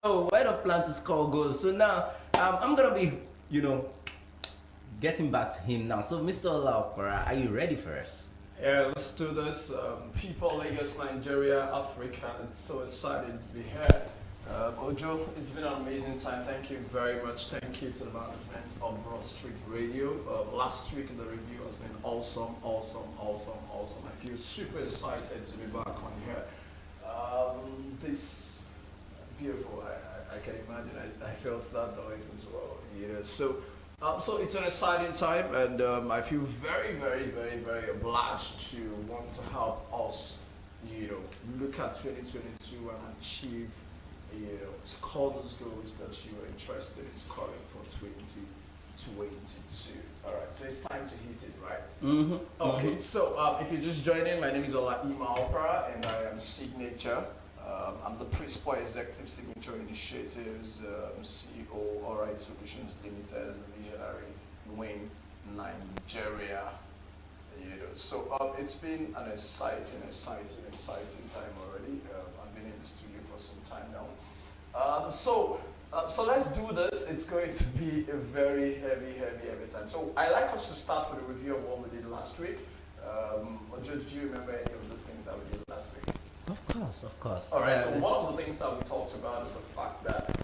Oh, I don't plan to score goals. So now I'm gonna be, you know, getting back to him now. So, Mr. Laukara, are you ready for us? Yeah, let's do this. People, Lagos, Nigeria, Africa, it's so exciting to be here. Ojo, it's been an amazing time. Thank you very much. Thank you to the management of Broad Street Radio. Last week, the review has been awesome, awesome, awesome, awesome. I feel super excited to be back on here. This beautiful. I can imagine. I felt that noise as well. So it's an exciting time, and I feel very, very, very, very obliged to want to help us, look at 2022 and achieve, score those goals that you are interested in scoring for 2022. All right, so it's time to hit it, right? Mm-hmm. Okay, Mm-hmm. so if you're just joining, my name is Ola Ima Opera, and I am Signature. I'm the Principal Executive Signature Initiatives CEO, Alright Solutions Limited, and Visionary Wing Nigeria. So it's been an exciting time already. I've been in the studio for some time now. So let's do this. It's going to be a very heavy time. So I like us to start with a review of what we did last week. Ojo, do you remember any of those things that we did last week? Of course, of course. All right. So one of the things that we talked about is the fact that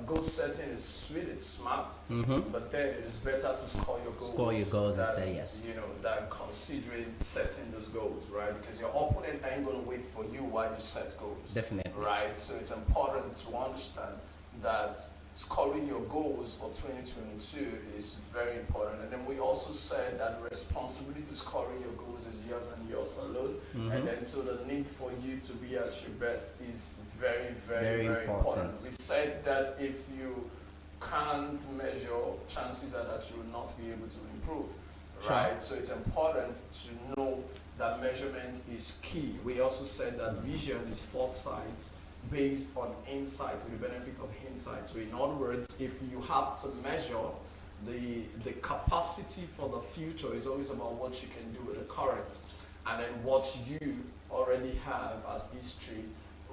goal setting is sweet, it's smart, but then it is better to score your goals. Score your goals than, instead, yes. Than considering setting those goals, right? Because your opponents ain't going to wait for you while you set goals. Definitely. Right. So it's important to understand that scoring your goals for 2022 is very important. And then we also said that the responsibility to scoring your goals is yours and yours alone. And then so the need for you to be at your best is very, very, very important. We said that if you can't measure, chances are that you will not be able to improve. Right? So it's important to know that measurement is key. We also said that vision is foresight based on insight, with the benefit of hindsight. So in other words, if you have to measure the capacity for the future, is always about what you can do with the current, and then what you already have as history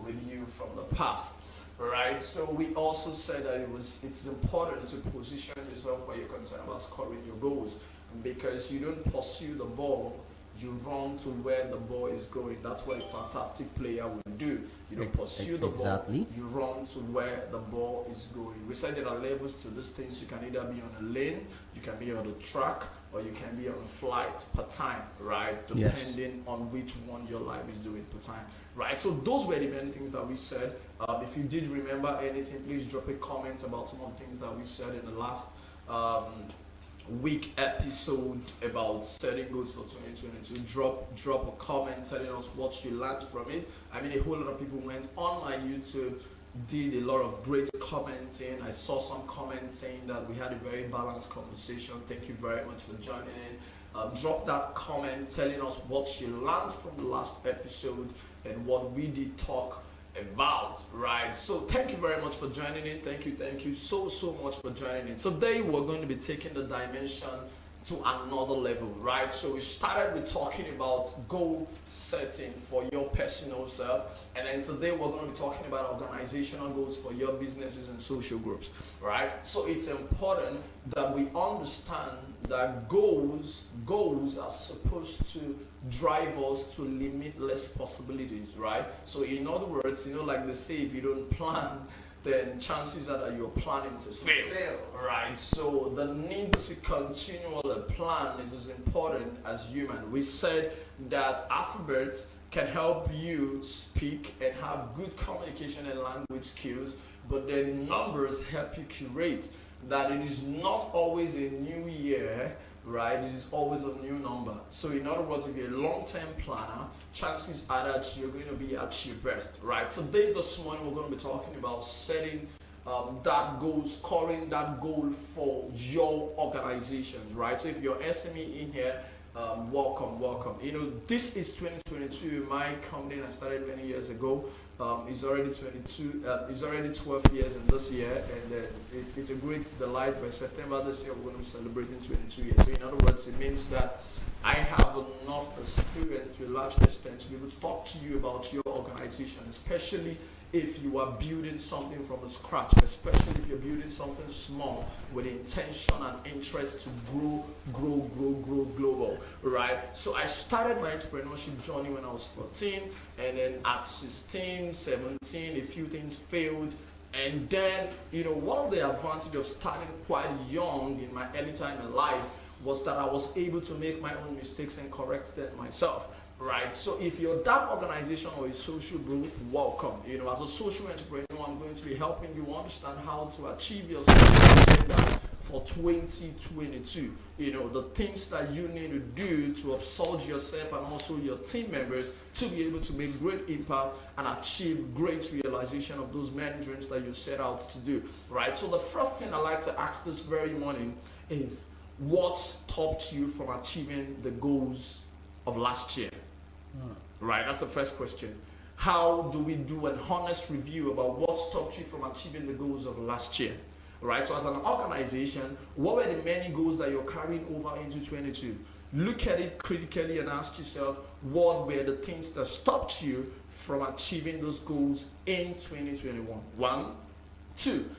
with you from the past. Right? So we also said that it's important to position yourself where you're concerned about scoring your goals, because you don't pursue the ball, you run to where the ball is going. That's what a fantastic player would do. You don't pursue the ball, you run to where the ball is going. We said there are levels to these things. You can either be on a lane, you can be on the track, or you can be on a flight per time, right? Depending on which one your life is doing per time, right? So those were the many things that we said. If you did remember anything, please drop a comment about some of the things that we said in the last week episode about setting goals for 2022. Drop a comment telling us what you learned from it. I mean, a whole lot of people went on my YouTube, did a lot of great commenting. I saw some comments saying that we had a very balanced conversation. Thank you very much for joining in. Drop that comment telling us what you learned from the last episode and what we did talk about, right? So thank you very much for joining in. Thank you so much for joining in. Today we're going to be taking the dimension to another level, right? So we started with talking about goal setting for your personal self, and then today we're going to be talking about organizational goals for your businesses and social groups, right? So it's important that we understand that goals are supposed to drive us to limitless possibilities, right? So in other words, like they say, if you don't plan, then chances are that you're planning to fail, right? So the need to continually plan is as important as human. We said that alphabets can help you speak and have good communication and language skills, but then numbers help you curate. That it is not always a new year, right? It is always a new number. So in other words, if you're a long-term planner, chances are that you're going to be at your best, right? Today, this morning, we're going to be talking about setting that goal, scoring that goal for your organizations, right? So if you're SME in here, welcome. This is 2022. My company I started many years ago. It's already 22. It's already 12 years in this year, and it's a great delight. By September this year, we're going to be celebrating 22 years. So in other words, it means that I have enough experience to a large extent to be able to talk to you about your organization, especially if you are building something from the scratch, especially if you're building something small with intention and interest to grow global, right? So I started my entrepreneurship journey when I was 14, and then at 16, 17, a few things failed. And then, one of the advantages of starting quite young in my early time in life was that I was able to make my own mistakes and correct them myself. Right, so if you're that organization or a social group, welcome. As a social entrepreneur, I'm going to be helping you understand how to achieve your social agenda for 2022. The things that you need to do to uphold yourself and also your team members to be able to make great impact and achieve great realization of those many dreams that you set out to do. Right, so the first thing I like to ask this very morning is, what stopped you from achieving the goals of last year? Right, that's the first question. How do we do an honest review about what stopped you from achieving the goals of last year? Right, so as an organization, what were the many goals that you're carrying over into 22? Look at it critically and ask yourself, what were the things that stopped you from achieving those goals in 2021? 1, 2,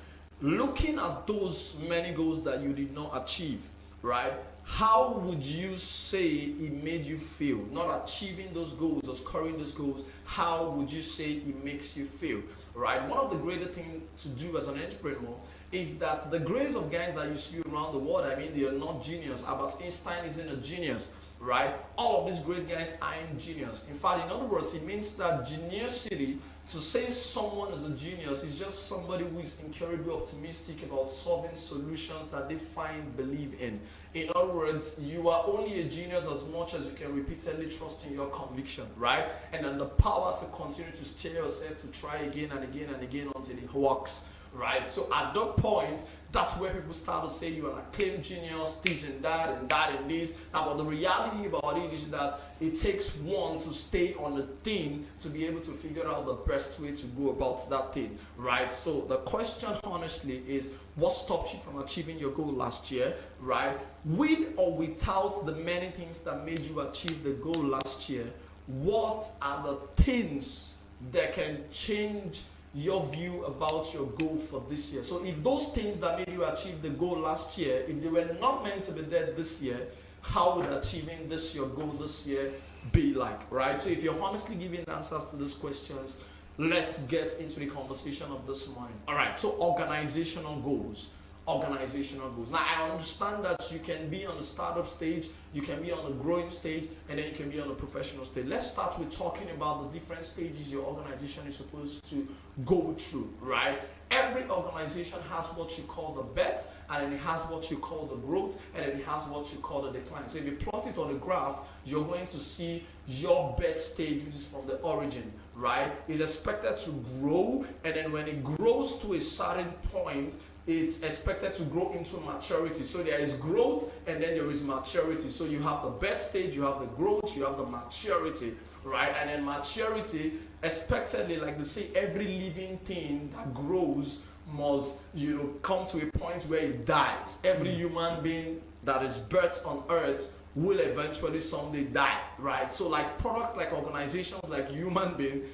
looking at those many goals that you did not achieve, right? How would you say it made you feel? Not achieving those goals or scoring those goals, how would you say it makes you feel? Right? One of the greater things to do as an entrepreneur is that the greatest of guys that you see around the world, they are not genius. Albert Einstein isn't a genius, right? All of these great guys aren't genius. In fact, in other words, it means that geniusity, to say someone is a genius, is just somebody who is incredibly optimistic about solving solutions that they believe in. In other words, you are only a genius as much as you can repeatedly trust in your conviction, right? And then the power to continue to steer yourself to try again and again and again until it works, right? So at that point, that's where people start to say you are an acclaimed genius, this and that and this. Now, but the reality about it is that it takes one to stay on the thing to be able to figure out the best way to go about that thing, right? So the question, honestly, is what stopped you from achieving your goal last year, right? With or without the many things that made you achieve the goal last year, what are the things that can change your view about your goal for this year? So if those things that made you achieve the goal last year, if they were not meant to be there this year, how would achieving your goal this year be like, right? So if you're honestly giving answers to these questions, let's get into the conversation of this morning. All right, so organizational goals. Now, I understand that you can be on the startup stage, you can be on the growing stage, and then you can be on the professional stage. Let's start with talking about the different stages your organization is supposed to go through, right? Every organization has what you call the bet, and then it has what you call the growth, and then it has what you call the decline. So if you plot it on the graph, you're going to see your bet stage, which is from the origin, right? Is expected to grow, and then when it grows to a certain point, it's expected to grow into maturity. So there is growth and then there is maturity. So you have the birth stage, you have the growth, you have the maturity, right? And then maturity, expectedly, like they say, every living thing that grows must, come to a point where it dies. Every human being that is birthed on earth will eventually someday die, right? So like products, like organizations, like human beings,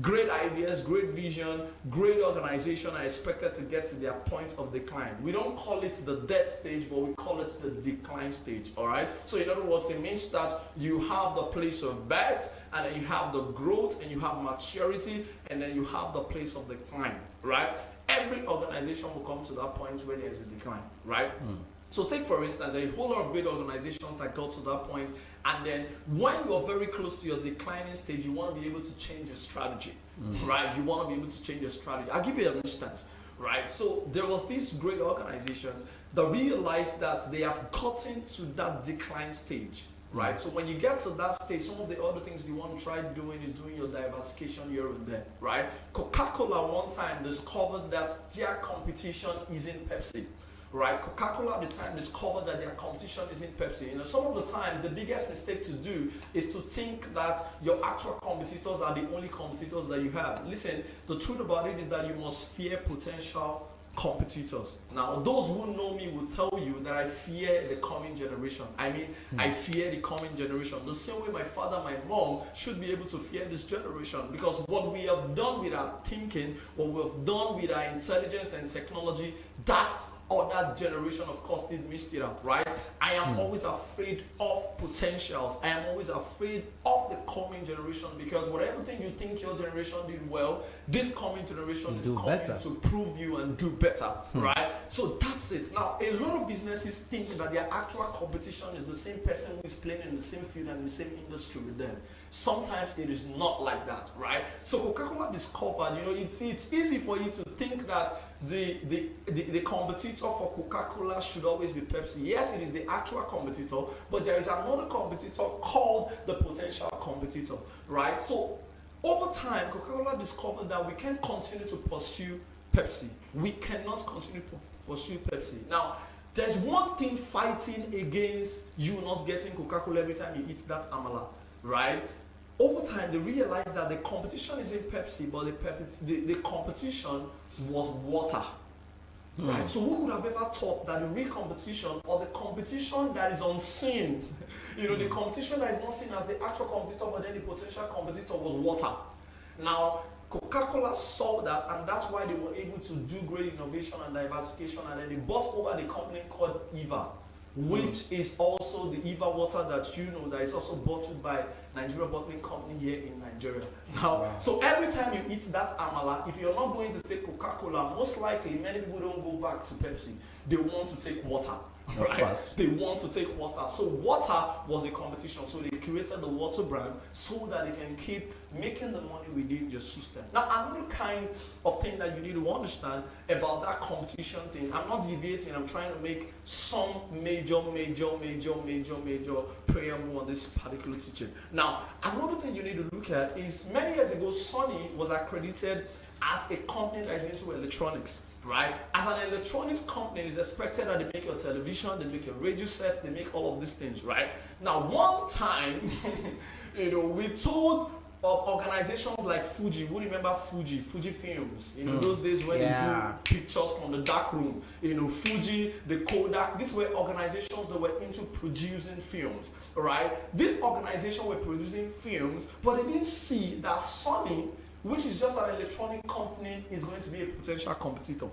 great ideas, great vision, great organization are expected to get to their point of decline. We don't call it the death stage, but we call it the decline stage, all right? So in other words, it means that you have the place of birth, and then you have the growth, and you have maturity, and then you have the place of decline, right? Every organization will come to that point where there's a decline, right? So take, for instance, a whole lot of great organizations that got to that point, and then when you're very close to your declining stage, you want to be able to change your strategy, right? You want to be able to change your strategy. I'll give you an instance, right? So there was this great organization that realized that they have gotten to that decline stage, right? So when you get to that stage, some of the other things you want to try doing is doing your diversification here and there, right? Coca-Cola one time discovered that their competition isn't Pepsi. Right, Coca-Cola at the time discovered that their competition isn't Pepsi. Some of the time, the biggest mistake to do is to think that your actual competitors are the only competitors that you have. Listen, the truth about it is that you must fear potential competitors. Now, those who know me will tell you that I fear the coming generation. I mean, I fear the coming generation. The same way my father, my mom should be able to fear this generation, because what we have done with our thinking, what we have done with our intelligence and technology, that's other generation, of course, did missed it up, right? I am always afraid of potentials. I am always afraid of the coming generation, because whatever thing you think your generation did well, this coming generation is coming better to prove you and do better, right? So that's it. Now, a lot of businesses think that their actual competition is the same person who is playing in the same field and the same industry with them. Sometimes it is not like that, right? So Coca-Cola discovered, it's easy for you to think that the competitor for Coca-Cola should always be Pepsi. Yes, it is the actual competitor, but there is another competitor called the potential competitor, right? So over time, Coca-Cola discovered that we can't continue to pursue Pepsi. We cannot continue to pursue Pepsi. Now, there's one thing fighting against you not getting Coca-Cola every time you eat that amala, right? Over time, they realized that the competition is in Pepsi, but the competition was water. Right? So who would have ever thought that the real competition, or the competition that is unseen, the competition that is not seen as the actual competitor, but then the potential competitor was water. Now, Coca-Cola saw that, and that's why they were able to do great innovation and diversification, and then they bought over the company called Eva, which is also the Eva water that that is also bottled by Nigeria Bottling Company here in Nigeria. Now, so every time you eat that amala, if you're not going to take Coca-Cola, most likely many people don't go back to Pepsi. They want to take water. Right? They want to take water. So water was a competition. So they created the water brand so that they can keep making the money within your system. Now, another kind of thing that you need to understand about that competition thing, I'm not deviating, I'm trying to make some major preamble on this particular teaching. Now, another thing you need to look at is many years ago, Sony was accredited as a company that is into electronics. Right? As an electronics company, it's expected that they make your television, they make your radio sets, they make all of these things, right? Now, one time, we told organizations like Fuji, who remember Fuji Films, those days when they do pictures from the dark room, Fuji, the Kodak, these were organizations that were into producing films, right? These organizations were producing films, but they didn't see that Sony, which is just an electronic company, is going to be a potential competitor.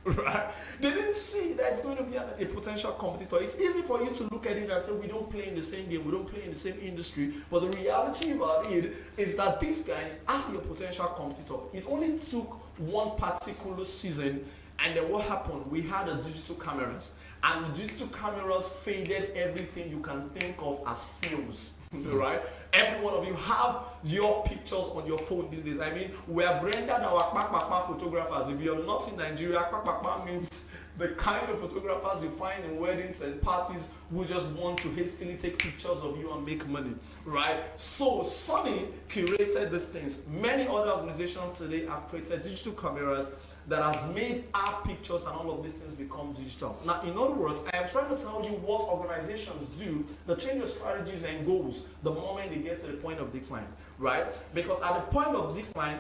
Right? They didn't see that it's going to be a potential competitor. It's easy for you to look at it and say, we don't play in the same game, we don't play in the same industry, but the reality about it is that these guys are your potential competitor. It only took one particular season, and then what happened? We had the digital cameras, and the digital cameras faded everything you can think of as films. Right? Every one of you have your pictures on your phone these days. I mean, we have rendered our kpakpakpa photographers. If you're not in Nigeria, kpakpakpa means the kind of photographers you find in weddings and parties who just want to hastily take pictures of you and make money, right? So Sony curated these things. Many other organizations today have created digital cameras that has made our pictures and all of these things become digital. Now, in other words, I am trying to tell you what organizations do to change your strategies and goals the moment they get to the point of decline, right? Because at the point of decline,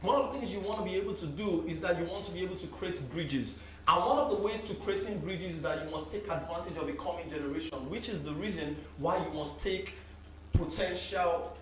one of the things you want to be able to do is that you want to be able to create bridges. And one of the ways to creating bridges is that you must take advantage of the coming generation, which is the reason why you must take potential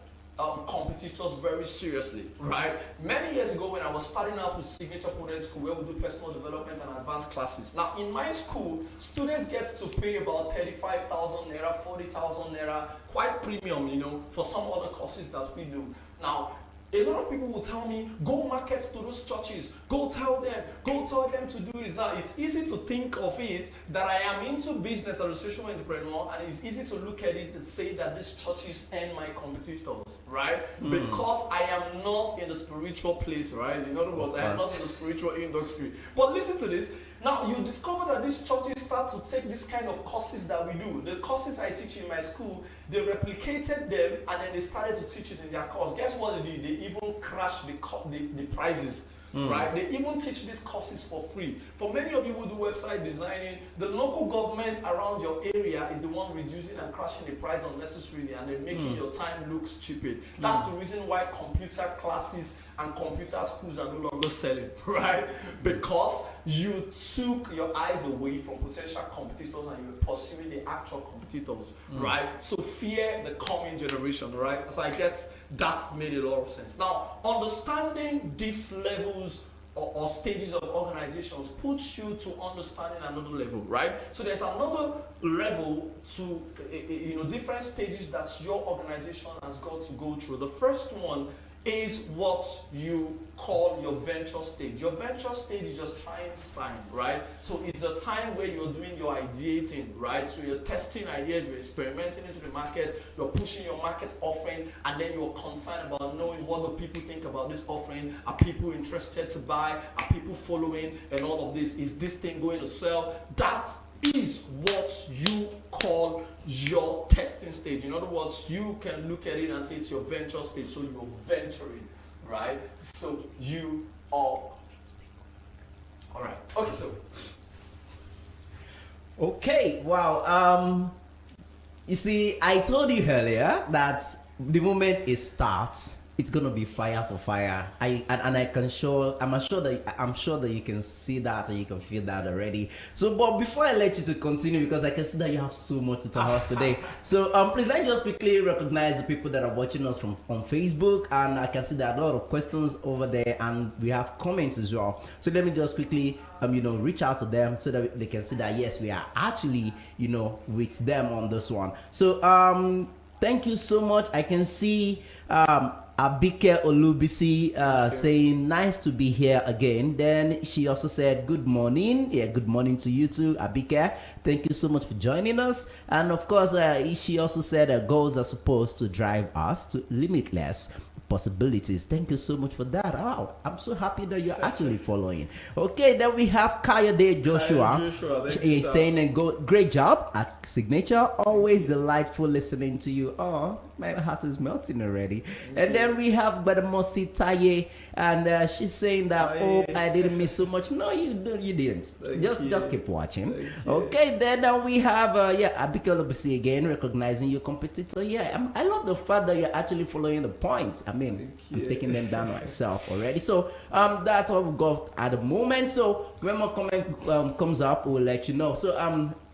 competitors very seriously, right? Many years ago when I was starting out with Signature Product School, where we do personal development and advanced classes. Now, in my school, students get to pay about 35,000 naira, 40,000 naira, quite premium, for some other courses that we do. Now, a lot of people will tell me, go market to those churches, go tell them to do this. Now, it's easy to think of it that I am into business as a social entrepreneur, and it's easy to look at it and say that these churches and my competitors, right? Because I am not in the spiritual place, right? In other words, I am not in the spiritual industry. But listen to this. Now, you discover that these churches start to take this kind of courses that we do. The courses I teach in my school, they replicated them, and then they started to teach it in their course. Guess what they did? They even crashed the prices. Right? They even teach these courses for free. For many of you who do website designing, the local government around your area is the one reducing and crashing the price unnecessarily, and then making your time look stupid. That's the reason why computer classes and computer schools are no longer selling, right? Because you took your eyes away from potential competitors and you were pursuing the actual competitors, right? So fear the coming generation, right? So I guess that made a lot of sense. Now, understanding these levels or stages of organizations puts you to understanding another level, right? So there's another level to different stages that your organization has got to go through. The first one is what you call your venture stage. Your venture stage is just trying time, right? So it's a time where you're doing your ideating, right? So you're testing ideas, you're experimenting into the market, you're pushing your market offering, and then you're concerned about knowing what the people think about this offering. Are people interested to buy? Are people following? And all of this. Is this thing going to sell? That is what you call your testing stage. In other words, you can look at it and say it's your venture stage. So you're venturing, right? So you are. All right. Okay. So. Okay. Wow. You see, I told you earlier that the moment it starts, it's gonna be fire for fire. I'm sure that you can see that and you can feel that already. So, but before I let you to continue, because I can see that you have so much to tell us today. So, please let me just quickly recognize the people that are watching us from on Facebook, and I can see there are a lot of questions over there, and we have comments as well. So let me just quickly reach out to them so that they can see that yes, we are actually with them on this one. So thank you so much. I can see Abike Olubisi saying nice to be here again. Then she also said good morning. Yeah, good morning to you too, Abike. Thank you so much for joining us. And of course, she also said goals are supposed to drive us to limitless possibilities. Thank you so much for that. Wow, I'm so happy that you're actually following. Okay, then we have Kayode Joshua. He's saying a great job at Signature. Always delightful listening to you. Oh, my heart is melting already. And then we have Badamosi Taye, and she's saying that I didn't miss so much. No, you didn't. Just keep watching. Okay, then we have Abike Olubisi again, recognizing your competitor. Yeah, I love the fact that you're actually following the points. I'm taking them down myself already. So that's all we've got at the moment. So when more comment comes up, we'll let you know. So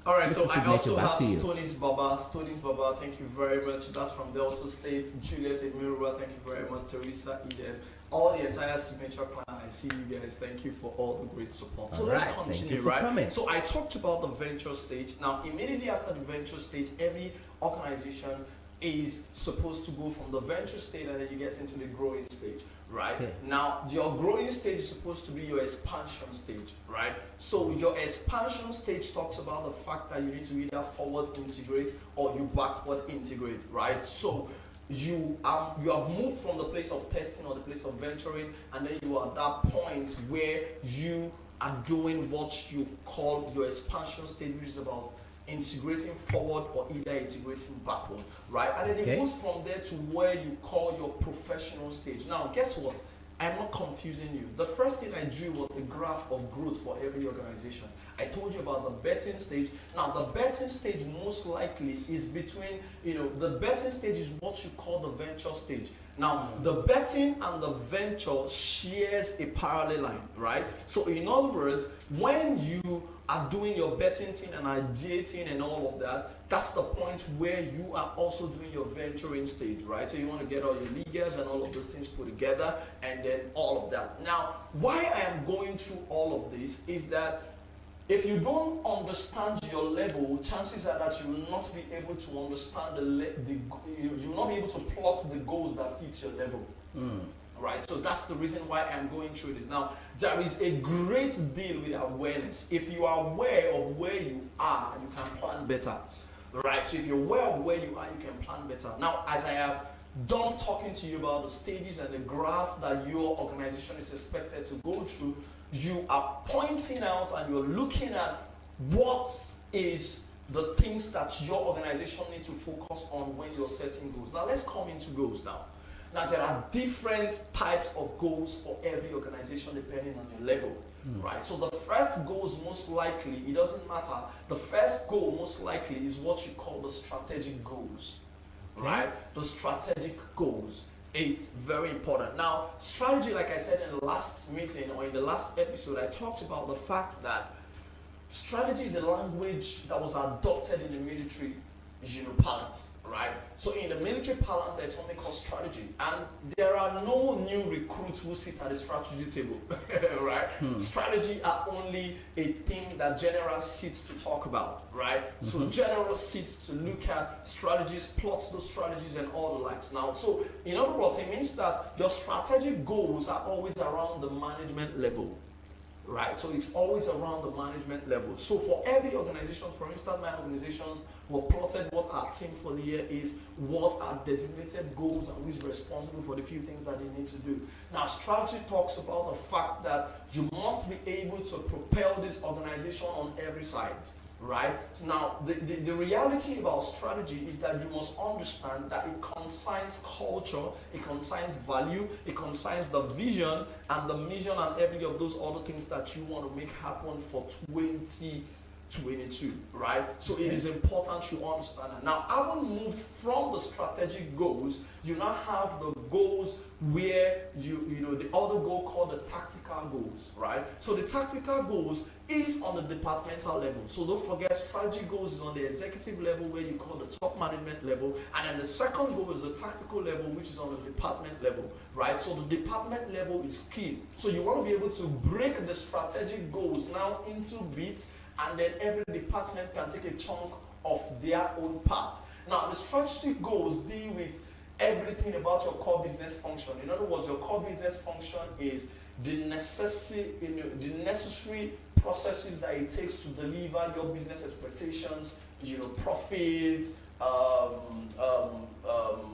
all right, so I also back have to you. Stonis Baba, thank you very much. That's from Delta State. Juliet Emirua, thank you very much. Teresa Eden, all the entire Signature clan, I see you guys. Thank you for all the great support. So let's continue, right? Coming. So I talked about the venture stage. Now, immediately after the venture stage, every organization is supposed to go from the venture stage and then you get into the growing stage, right? Okay. Now, your growing stage is supposed to be your expansion stage, right? So your expansion stage talks about the fact that you need to either forward integrate or you backward integrate, right? So you have moved from the place of testing or the place of venturing, and then you are at that point where you are doing what you call your expansion stage, which is about integrating forward or either integrating backward, right? And then it goes from there to where you call your professional stage. Now, guess what? I'm not confusing you. The first thing I drew was the graph of growth for every organization. I told you about the betting stage. Now, the betting stage most likely is between, the betting stage is what you call the venture stage. Now, the betting and the venture shares a parallel line, right? So, in other words, when you are doing your betting thing and ideating and all of that, that's the point where you are also doing your venturing stage, right? So you want to get all your leaders and all of those things put together and then all of that. Now, why I am going through all of this is that if you don't understand your level, chances are that you will not be able to understand you will not be able to plot the goals that fit your level. Right, so that's the reason why I'm going through this. Now, there is a great deal with awareness. If you are aware of where you are, you can plan better. Right, so if you're aware of where you are, you can plan better. Now, as I have done talking to you about the stages and the graph that your organization is expected to go through, you are pointing out and you're looking at what is the things that your organization needs to focus on when you're setting goals. Now, let's come into goals now. Now, there are different types of goals for every organization depending on your level, right? So the first goal is most likely, it doesn't matter, the first goal most likely is what you call the strategic goals, right? The strategic goals. It's very important. Now, strategy, like I said in the last meeting or in the last episode, I talked about the fact that strategy is a language that was adopted in the military, parlance, right? So in the military parlance, there's something called strategy, and there are no new recruits who sit at the strategy table, right? Strategy are only a thing that generals sit to talk about, right? So generals sit to look at strategies, plot those strategies, and all the likes. Now, so in other words, it means that your strategic goals are always around the management level. Right, so it's always around the management level. So for every organization, for instance, my organizations were plotted what our team for the year is, what our designated goals, and who is responsible for the few things that they need to do. Now, strategy talks about the fact that you must be able to propel this organization on every side. Right? So now, the reality about strategy is that you must understand that it concerns culture, it concerns value, it concerns the vision and the mission and every of those other things that you want to make happen for 2022, right? So it is important you understand that. Now, having moved from the strategic goals, you now have the goals where the other goal called the tactical goals, right? So the tactical goals is on the departmental level. So don't forget, strategy goals is on the executive level, where you call the top management level, and then the second goal is the tactical level, which is on the department level, right? So the department level is key. So you want to be able to break the strategic goals now into bits, and then every department can take a chunk of their own part. Now, the strategic goals deal with everything about your core business function. In other words, your core business function is the necessary processes that it takes to deliver your business expectations, profit,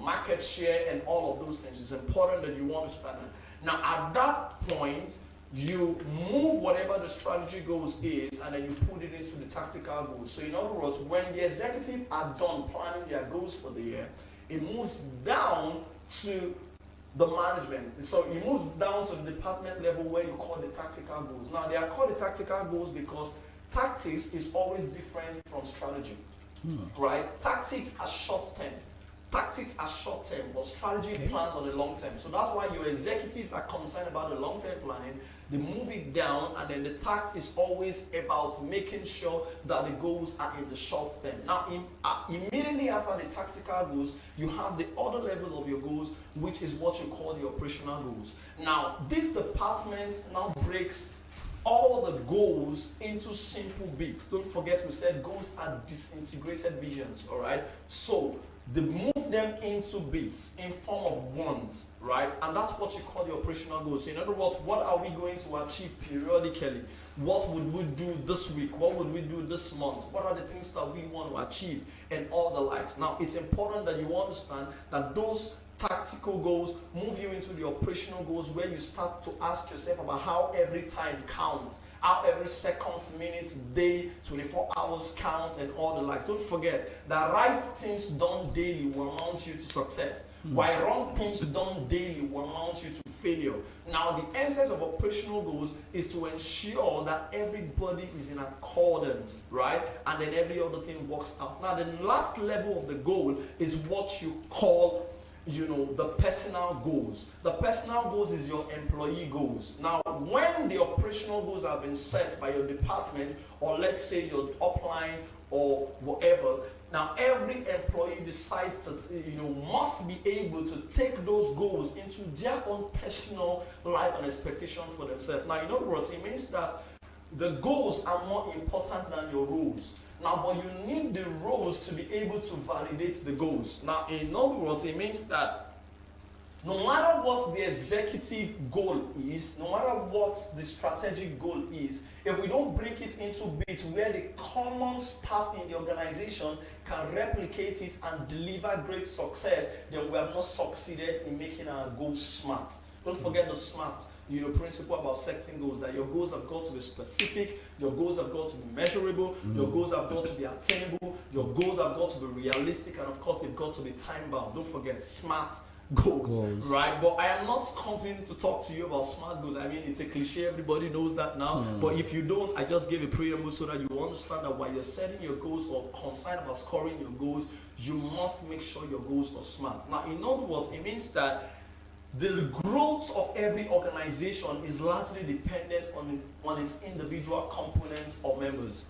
market share, and all of those things. It's important that you understand that. Now, at that point, you move whatever the strategy goals is, and then you put it into the tactical goals. So in other words, when the executive are done planning their goals for the year, it moves down to the management. So it moves down to the department level, where you call the tactical goals. Now, they are called the tactical goals because tactics is always different from strategy, right? Tactics are short term. Tactics are short term, but strategy plans on the long term. So that's why your executives are concerned about the long term planning. They move it down, and then the tact is always about making sure that the goals are in the short term. Now, immediately after the tactical goals, you have the other level of your goals, which is what you call the operational goals. Now, this department now breaks all the goals into simple bits. Don't forget, we said goals are disintegrated visions, all right? So they move them into bits in form of ones, right? And that's what you call the operational goals. So in other words, what are we going to achieve periodically? What would we do this week? What would we do this month? What are the things that we want to achieve, and all the likes? Now, it's important that you understand that those tactical goals move you into the operational goals, where you start to ask yourself about how every time counts, how every seconds, minutes, day, 24 hours counts, and all the likes. Don't forget that right things done daily will mount you to success, while wrong things done daily will mount you to failure. Now, the essence of operational goals is to ensure that everybody is in accordance, right? And then every other thing works out. Now, the last level of the goal is what you call the personal goals. The personal goals is your employee goals. Now, when the operational goals have been set by your department, or let's say your upline or whatever, now every employee decides to, must be able to take those goals into their own personal life and expectation for themselves. Now, in other words, it means that the goals are more important than your roles. Now, but you need the roles to be able to validate the goals. Now, in other words, it means that no matter what the executive goal is, no matter what the strategic goal is, if we don't break it into bits where the common staff in the organization can replicate it and deliver great success, then we have not succeeded in making our goals smart. Don't forget the SMART, principle about setting goals, that your goals have got to be specific, your goals have got to be measurable, your goals have got to be attainable, your goals have got to be realistic, and of course they've got to be time bound. Don't forget SMART goals, right? But I am not coming to talk to you about SMART goals. I mean, it's a cliche, everybody knows that now. But if you don't, I just gave a preamble so that you understand that while you're setting your goals or concerned about scoring your goals, you must make sure your goals are SMART. Now, in other words, it means that The growth of every organization is largely dependent on its individual components or members.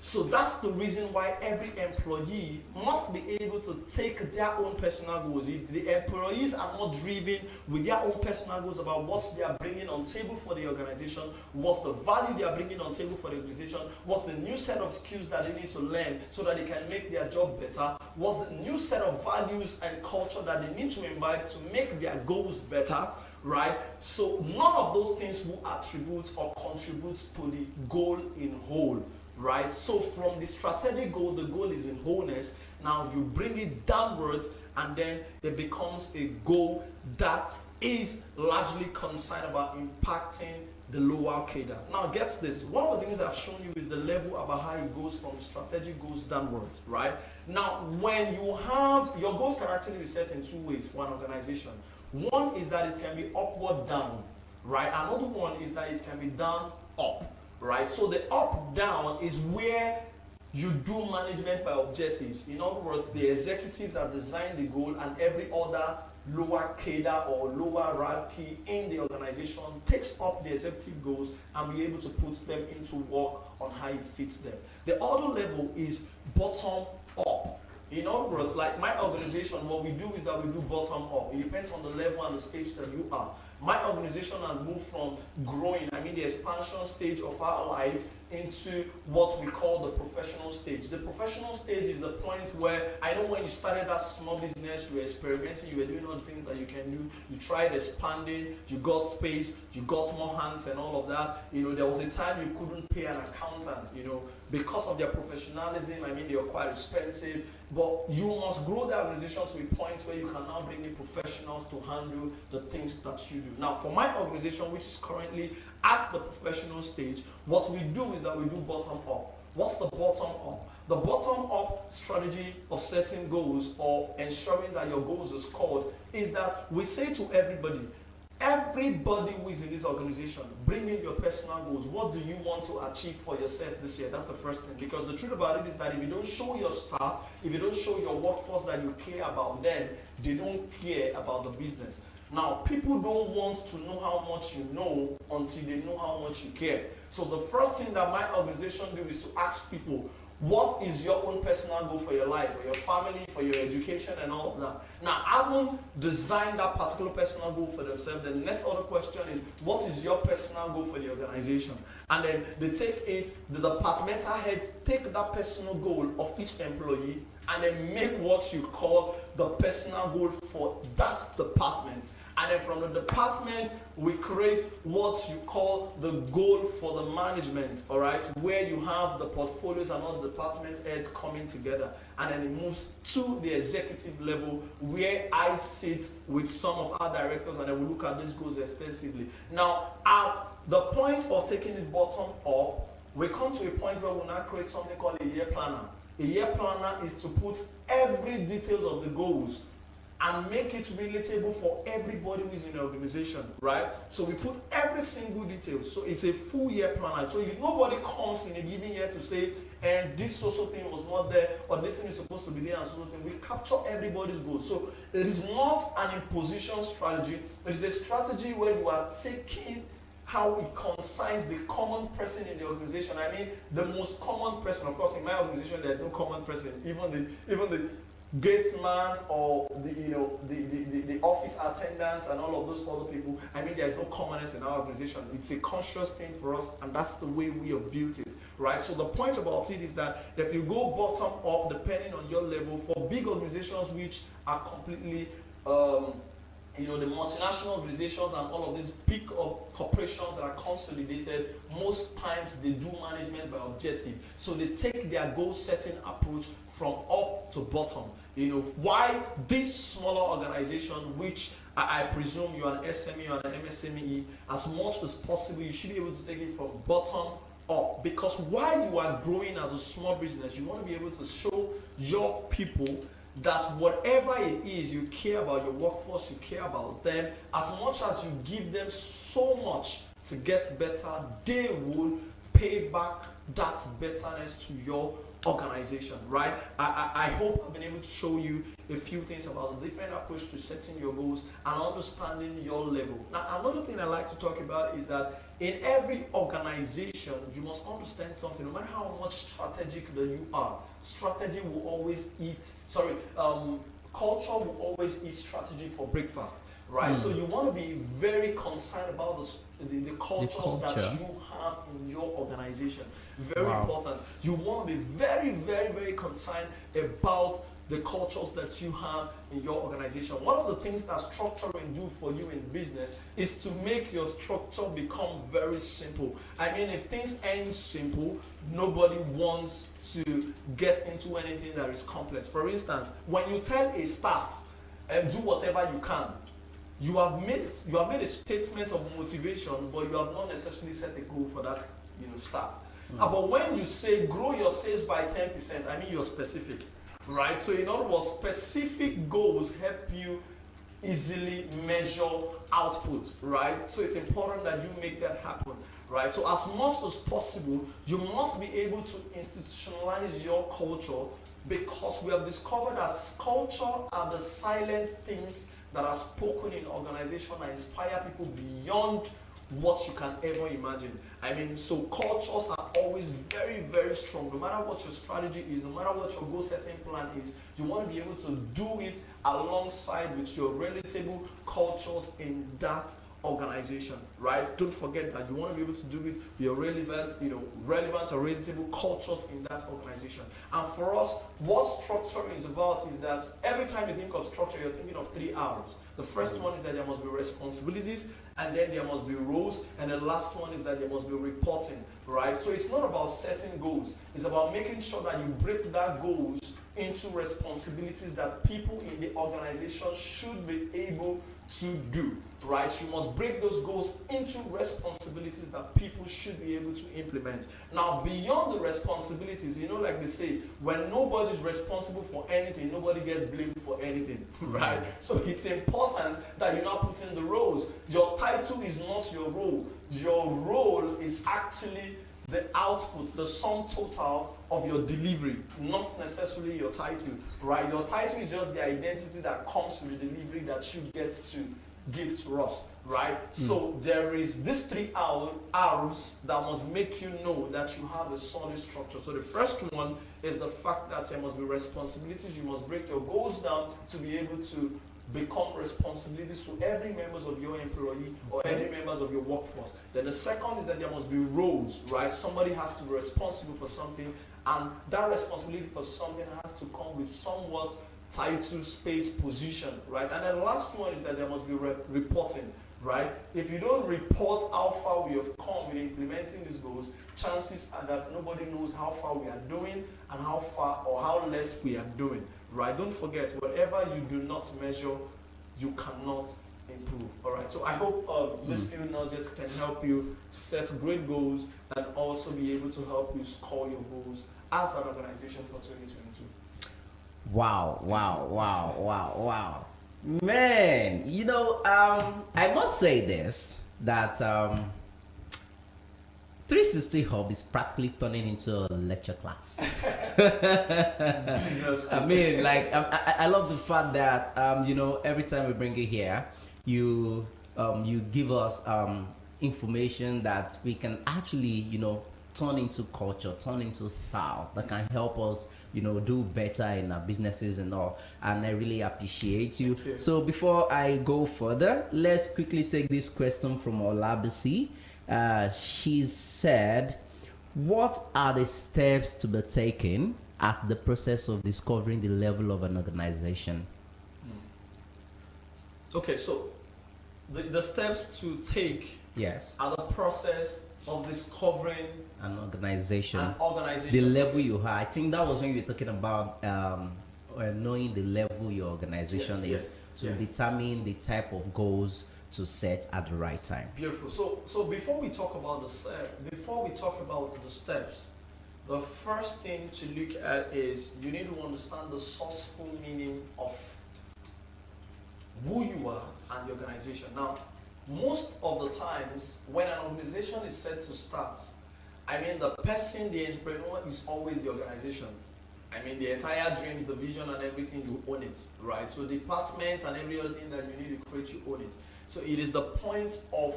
So that's the reason why every employee must be able to take their own personal goals. If the employees are not driven with their own personal goals about what they are bringing on table for the organization, what's the value they are bringing on table for the organization, what's the new set of skills that they need to learn so that they can make their job better, what's the new set of values and culture that they need to imbibe to make their goals better, right? So none of those things will attribute or contribute to the goal in whole. Right? So from the strategic goal, the goal is in wholeness. Now you bring it downwards and then it becomes a goal that is largely concerned about impacting the lower cadre. Now get this, one of the things I've shown you is the level about how it goes from strategic goals downwards, right? Now when you have, your goals can actually be set in two ways for an organization. One is that it can be upward down, right? Another one is that it can be down up. Right? So the up-down is where you do management by objectives. In other words, the executives have designed the goal and every other lower cadre or lower rank in the organization takes up the executive goals and be able to put them into work on how it fits them. The other level is bottom up. In other words, like my organization, what we do is that we do bottom up. It depends on the level and the stage that you are. My organization has moved from growing, the expansion stage of our life, into what we call the professional stage. The professional stage is the point where, I know when you started that small business, you were experimenting, you were doing all the things that you can do, you tried expanding, you got space, you got more hands and all of that. There was a time you couldn't pay an accountant, because of their professionalism. They are quite expensive, but you must grow the organization to a point where you can now bring in professionals to handle the things that you do. Now, for my organization, which is currently at the professional stage, what we do is that we do bottom up. What's the bottom up? The bottom up strategy of setting goals or ensuring that your goals are scored is that we say to everybody who is in this organization, bring in your personal goals. What do you want to achieve for yourself this year? That's the first thing. Because the truth about it is that if you don't show your staff, if you don't show your workforce that you care about them, they don't care about the business. Now, people don't want to know how much you know until they know how much you care. So the first thing that my organization do is to ask people, what is your own personal goal for your life, for your family, for your education, and all of that? Now, having designed that particular personal goal for themselves, the next other question is, what is your personal goal for the organization? And then they take it, the departmental heads take that personal goal of each employee and then make what you call the personal goal for that department. And then from the department, we create what you call the goal for the management, all right, where you have the portfolios and all the department heads coming together. And then it moves to the executive level where I sit with some of our directors and then we look at these goals extensively. Now, at the point of taking it bottom up, we come to a point where we now create something called a year planner. A year planner is to put every details of the goals and make it relatable for everybody who is in the organization, right? So we put every single detail. So it's a full year planner. So nobody comes in a given year to say, and this social thing was not there, or this thing is supposed to be there and social thing. We capture everybody's goals. So it is not an imposition strategy. It is a strategy where you are taking how it concerns the common person in the organization. The most common person. Of course, in my organization, there's no common person. Even the gatesman or the office attendants and all of those other people. There's no commonness in our organization. It's a conscious thing for us, and that's the way we have built it, right? So the point about it is that if you go bottom up, depending on your level, for big organizations which are completely the multinational organizations and all of these big corporations that are consolidated, most times they do management by objective. So they take their goal setting approach from up to bottom. Why this smaller organization, which I presume you're an SME or an MSME, as much as possible, you should be able to take it from bottom up. Because while you are growing as a small business, you want to be able to show your people that whatever it is, you care about your workforce, you care about them. As much as you give them so much to get better, they will pay pay back that betterness to your organization, right? I hope I've been able to show you a few things about the different approach to setting your goals and understanding your level. Now, another thing I like to talk about is that in every organization, you must understand something. No matter how much strategic that you are, strategy will always culture will always eat strategy for breakfast, right? So you want to be very concerned about the cultures that you have in your organization. Very important. You want to be very, very, very concerned about the cultures that you have in your organization. One of the things that structuring do for you in business is to make your structure become very simple. I mean, if things end simple, nobody wants to get into anything that is complex. For instance, when you tell a staff and do whatever you can, you have made a statement of motivation, but you have not necessarily set a goal for that staff. But when you say grow your sales by 10%, I mean you're specific. Right? So in other words, specific goals help you easily measure output, right? So it's important that you make that happen, right? So as much as possible, you must be able to institutionalize your culture, because we have discovered that culture are the silent things that are spoken in organization and inspire people beyond what you can ever imagine. I mean, so cultures are always very, very strong. No matter what your strategy is, no matter what your goal setting plan is, you want to be able to do it alongside with your relatable cultures in that organization, right? Don't forget that you want to be able to do it with your relevant or relatable cultures in that organization. And for us, what structure is about is that every time you think of structure, you're thinking of 3 R's. The first one is that there must be responsibilities, and then there must be roles, and the last one is that there must be reporting, right? So it's not about setting goals. It's about making sure that you break that goals into responsibilities that people in the organization should be able to do, right? You must break those goals into responsibilities that people should be able to implement. Now, beyond the responsibilities, like they say, when nobody's responsible for anything, nobody gets blamed for anything, right? So it's important that you now put in the roles. Your title is not your role. Your role is actually the output, the sum total of your delivery, not necessarily your title, right? Your title is just the identity that comes with the delivery that you get to give to us, right? So there is these 3 R's that must make you know that you have a solid structure. So the first one is the fact that there must be responsibilities. You must break your goals down to be able to become responsibilities to every members of your employee or every members of your workforce. Then the second is that there must be roles, right? Somebody has to be responsible for something, and that responsibility for something has to come with somewhat title, space, position, right? And then the last one is that there must be reporting, right? If you don't report how far we have come in implementing these goals, chances are that nobody knows how far we are doing and how far or how less we are doing, right? Don't forget, whatever you do not measure, you cannot improve. All right, so I hope these few nudges can help you set great goals and also be able to help you score your goals as an organization for 2022. Wow. Man, I must say this, that 360 Hub is practically turning into a lecture class. I mean, I love the fact that, every time we bring it here, you give us information that we can actually, turn into culture, turn into style that can help us, do better in our businesses and all. And I really appreciate you. So before I go further, let's quickly take this question from Olabisi. She said, what are the steps to be taken at the process of discovering the level of an organization? Okay, so the steps to take are the process of discovering an organization, the level you are. I think that was when you were talking about knowing the level your organization is to determine the type of goals to set at the right time. Beautiful. So before we talk about the steps, the first thing to look at is you need to understand the sourceful meaning of who you are and the organization. Now, most of the times when an organization is set to start, I mean, the person, the entrepreneur, is always the organization. I mean, the entire dreams, the vision, and everything, you own it, right? So, departments and every other thing that you need to create, you own it. So, it is the point of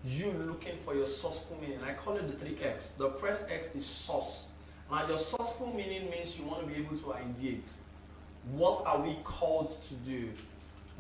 you looking for your sourceful meaning. I call it the 3X. The first X is source. Now, your sourceful meaning means you want to be able to ideate. What are we called to do?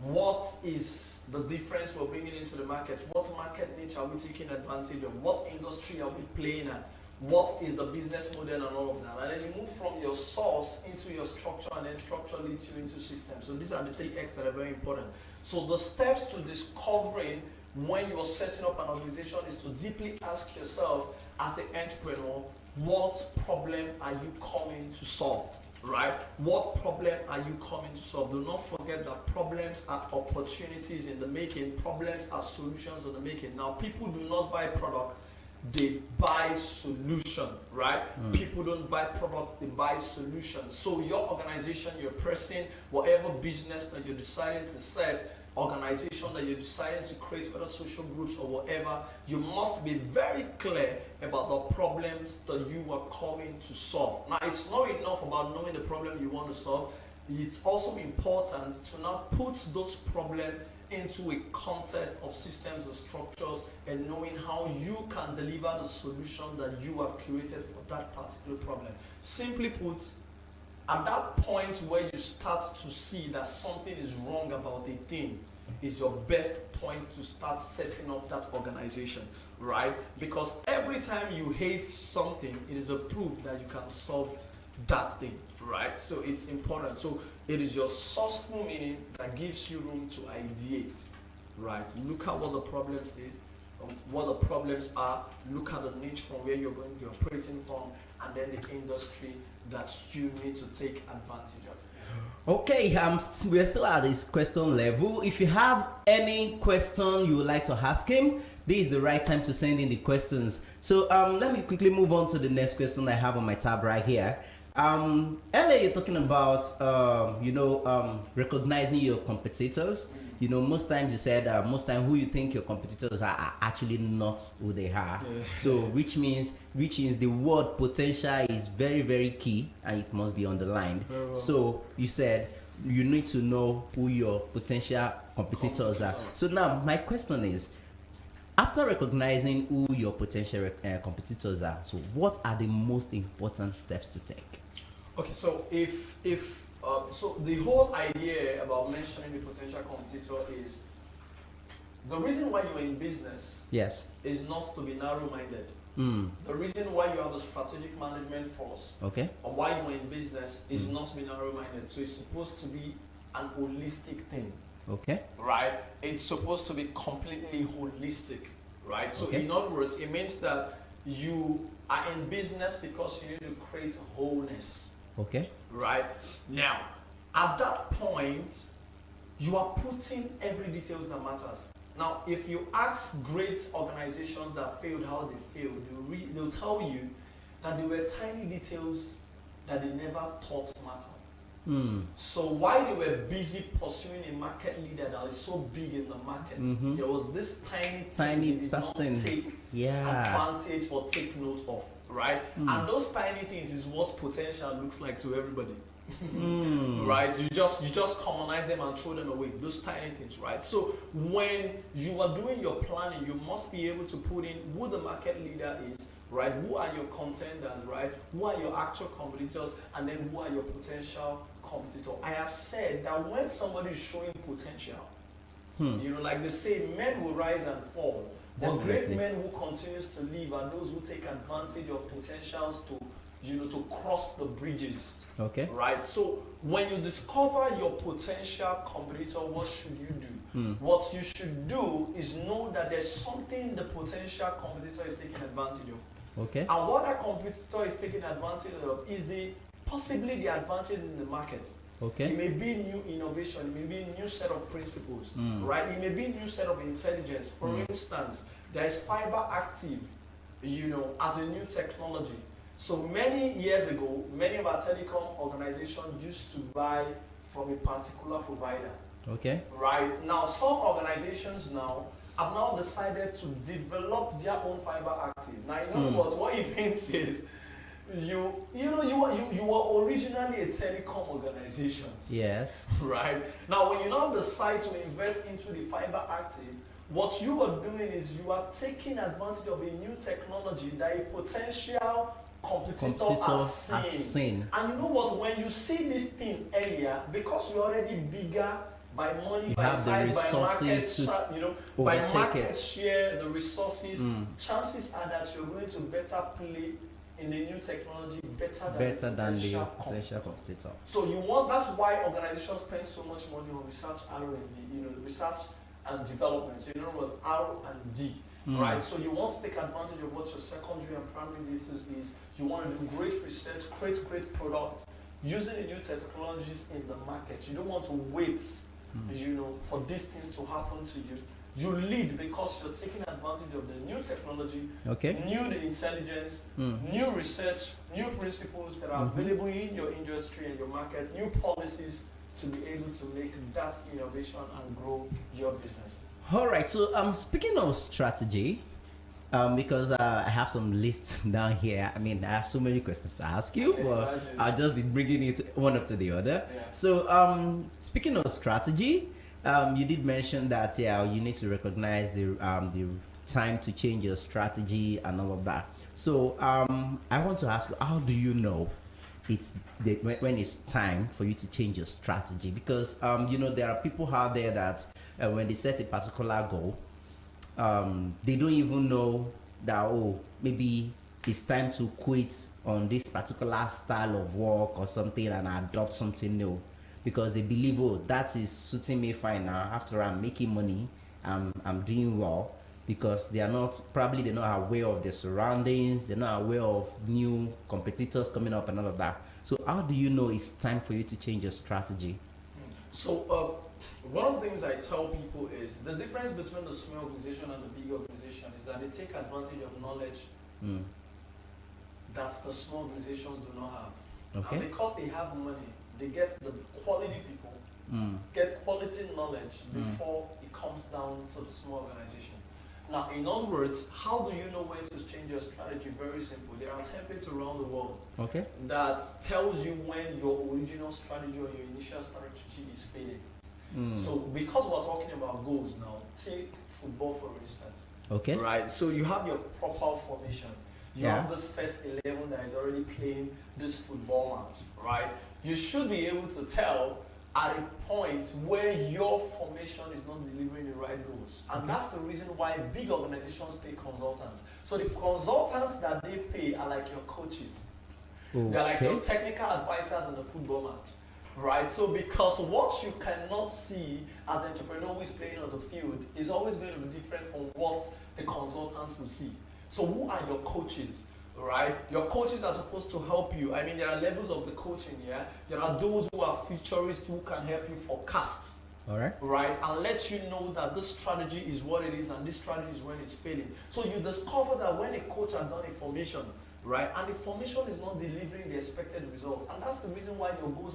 What is the difference we're bringing into the market? What market niche are we taking advantage of? What industry are we playing at? What is the business model and all of that? And then you move from your source into your structure, and then structure leads you into systems. So these are the 3X that are very important. So the steps to discovering when you're setting up an organization is to deeply ask yourself as the entrepreneur, what problem are you coming to solve? Right? What problem are you coming to solve? Do not forget that problems are opportunities in the making. Problems are solutions in the making. Now, people do not buy product, they buy solution, right? People don't buy product, they buy solution. So your organization, your person, whatever business that you're deciding to set, organization that you're deciding to create, other social groups or whatever, you must be very clear about the problems that you are coming to solve. Now, it's not enough about knowing the problem you want to solve. It's also important to now put those problems into a context of systems and structures and knowing how you can deliver the solution that you have created for that particular problem. Simply put, at that point where you start to see that something is wrong about a thing, is your best point to start setting up that organization, right? Because every time you hate something, it is a proof that you can solve that thing, right? So it's important. So it is your sourceful meaning that gives you room to ideate, right? Look at what the problems is, what the problems are, look at the niche from where you're going to be operating from, and then the industry that you need to take advantage of. Okay, we're still at this question level. If you have any question you would like to ask him, this is the right time to send in the questions. So let me quickly move on to the next question I have on my tab right here. Earlier you're talking about recognizing your competitors. You know, most times you said most time who you think your competitors are actually not who they are. So which means the word potential is very, very key, and it must be underlined. Well. So you said you need to know who your potential competitors are. So now my question is, after recognizing who your potential competitors are, so what are the most important steps to take? Okay, so so the whole idea about mentioning the potential competitor is the reason why you're in business. Yes. Is not to be narrow-minded. The reason why you have the strategic management force. Okay. Or why you're in business is not to be narrow-minded. So it's supposed to be an holistic thing. Okay. Right? It's supposed to be completely holistic. Right? So in other words, it means that you are in business because you need to create wholeness. Okay. Right? Now, at that point, you are putting every details that matters. Now, if you ask great organizations that failed how they failed, they'll tell you that there were tiny details that they never thought mattered. So while they were busy pursuing a market leader that is so big in the market, there was this tiny thing they did not take advantage or take note of. Right? And those tiny things is what potential looks like to everybody. Right? You just commonize them and throw them away. Those tiny things, right? So when you are doing your planning, you must be able to put in who the market leader is, right? Who are your contenders, right? Who are your actual competitors, and then who are your potential competitors. I have said that when somebody is showing potential, like they say, men will rise and fall. But great men who continues to live are those who take advantage of potentials to cross the bridges. Okay. Right? So when you discover your potential competitor, what should you do? What you should do is know that there's something the potential competitor is taking advantage of. Okay. And what that competitor is taking advantage of is possibly the advantage in the market. Okay. It may be new innovation, it may be a new set of principles, right? It may be a new set of intelligence. For instance, there is fiber active, as a new technology. So many years ago, many of our telecom organizations used to buy from a particular provider. Okay. Right? Now, some organizations now, have now decided to develop their own fiber active. Now, you know what it means is you were originally a telecom organization. Yes. Right? Now, when you now decide to invest into the fiber active, what you are doing is you are taking advantage of a new technology that a potential competitor has seen. And you know what? When you see this thing earlier, because you're already bigger by money, by size, by market share, by market share, the resources, chances are that you're going to better play in the new technology better than the potential competitor. So that's why organizations spend so much money on research, R&D, research and development. So you know what R&D, right? So you want to take advantage of what your secondary and primary data is. You want to do great research, create great products using the new technologies in the market. You don't want to wait, for these things to happen to you. You lead because you're taking advantage of the new technology, new intelligence, new research, new principles that are available in your industry and your market, new policies to be able to make that innovation and grow your business. All right. So speaking of strategy, because I have some lists down here. I mean, I have so many questions to ask you, but I'll just be bringing it one after the other. Yeah. So speaking of strategy, you did mention that you need to recognize the time to change your strategy and all of that. So I want to ask you, how do you know when it's time for you to change your strategy? Because there are people out there that when they set a particular goal, they don't even know that maybe it's time to quit on this particular style of work or something and adopt something new, because they believe, that is suiting me fine now. After I'm making money, I'm doing well, because they're not aware of their surroundings, they're not aware of new competitors coming up and all of that. So how do you know it's time for you to change your strategy? So one of the things I tell people is the difference between the small organization and the big organization is that they take advantage of knowledge that the small organizations do not have. Okay. And because they have money, they get the quality people, get quality knowledge before it comes down to the small organization. Now, in other words, how do you know when to change your strategy? Very simple. There are templates around the world that tells you when your original strategy or your initial strategy is failing. So because we're talking about goals now, take football for instance. Okay. Right. So you have your proper formation. You have this first 11 that is already playing this football match, right? You should be able to tell at a point where your formation is not delivering the right goals. And that's the reason why big organizations pay consultants. So the consultants that they pay are like your coaches. They're like your technical advisors in the football match. Right? So because what you cannot see as the entrepreneur who is playing on the field is always going to be different from what the consultant will see. So who are your coaches? Right? Your coaches are supposed to help you. I mean, there are levels of the coaching, There are those who are futurists who can help you forecast. All right. Right? And let you know that this strategy is what it is and this strategy is when it's failing. So you discover that when a coach has done a formation, right, and the formation is not delivering the expected results, and that's the reason why your goals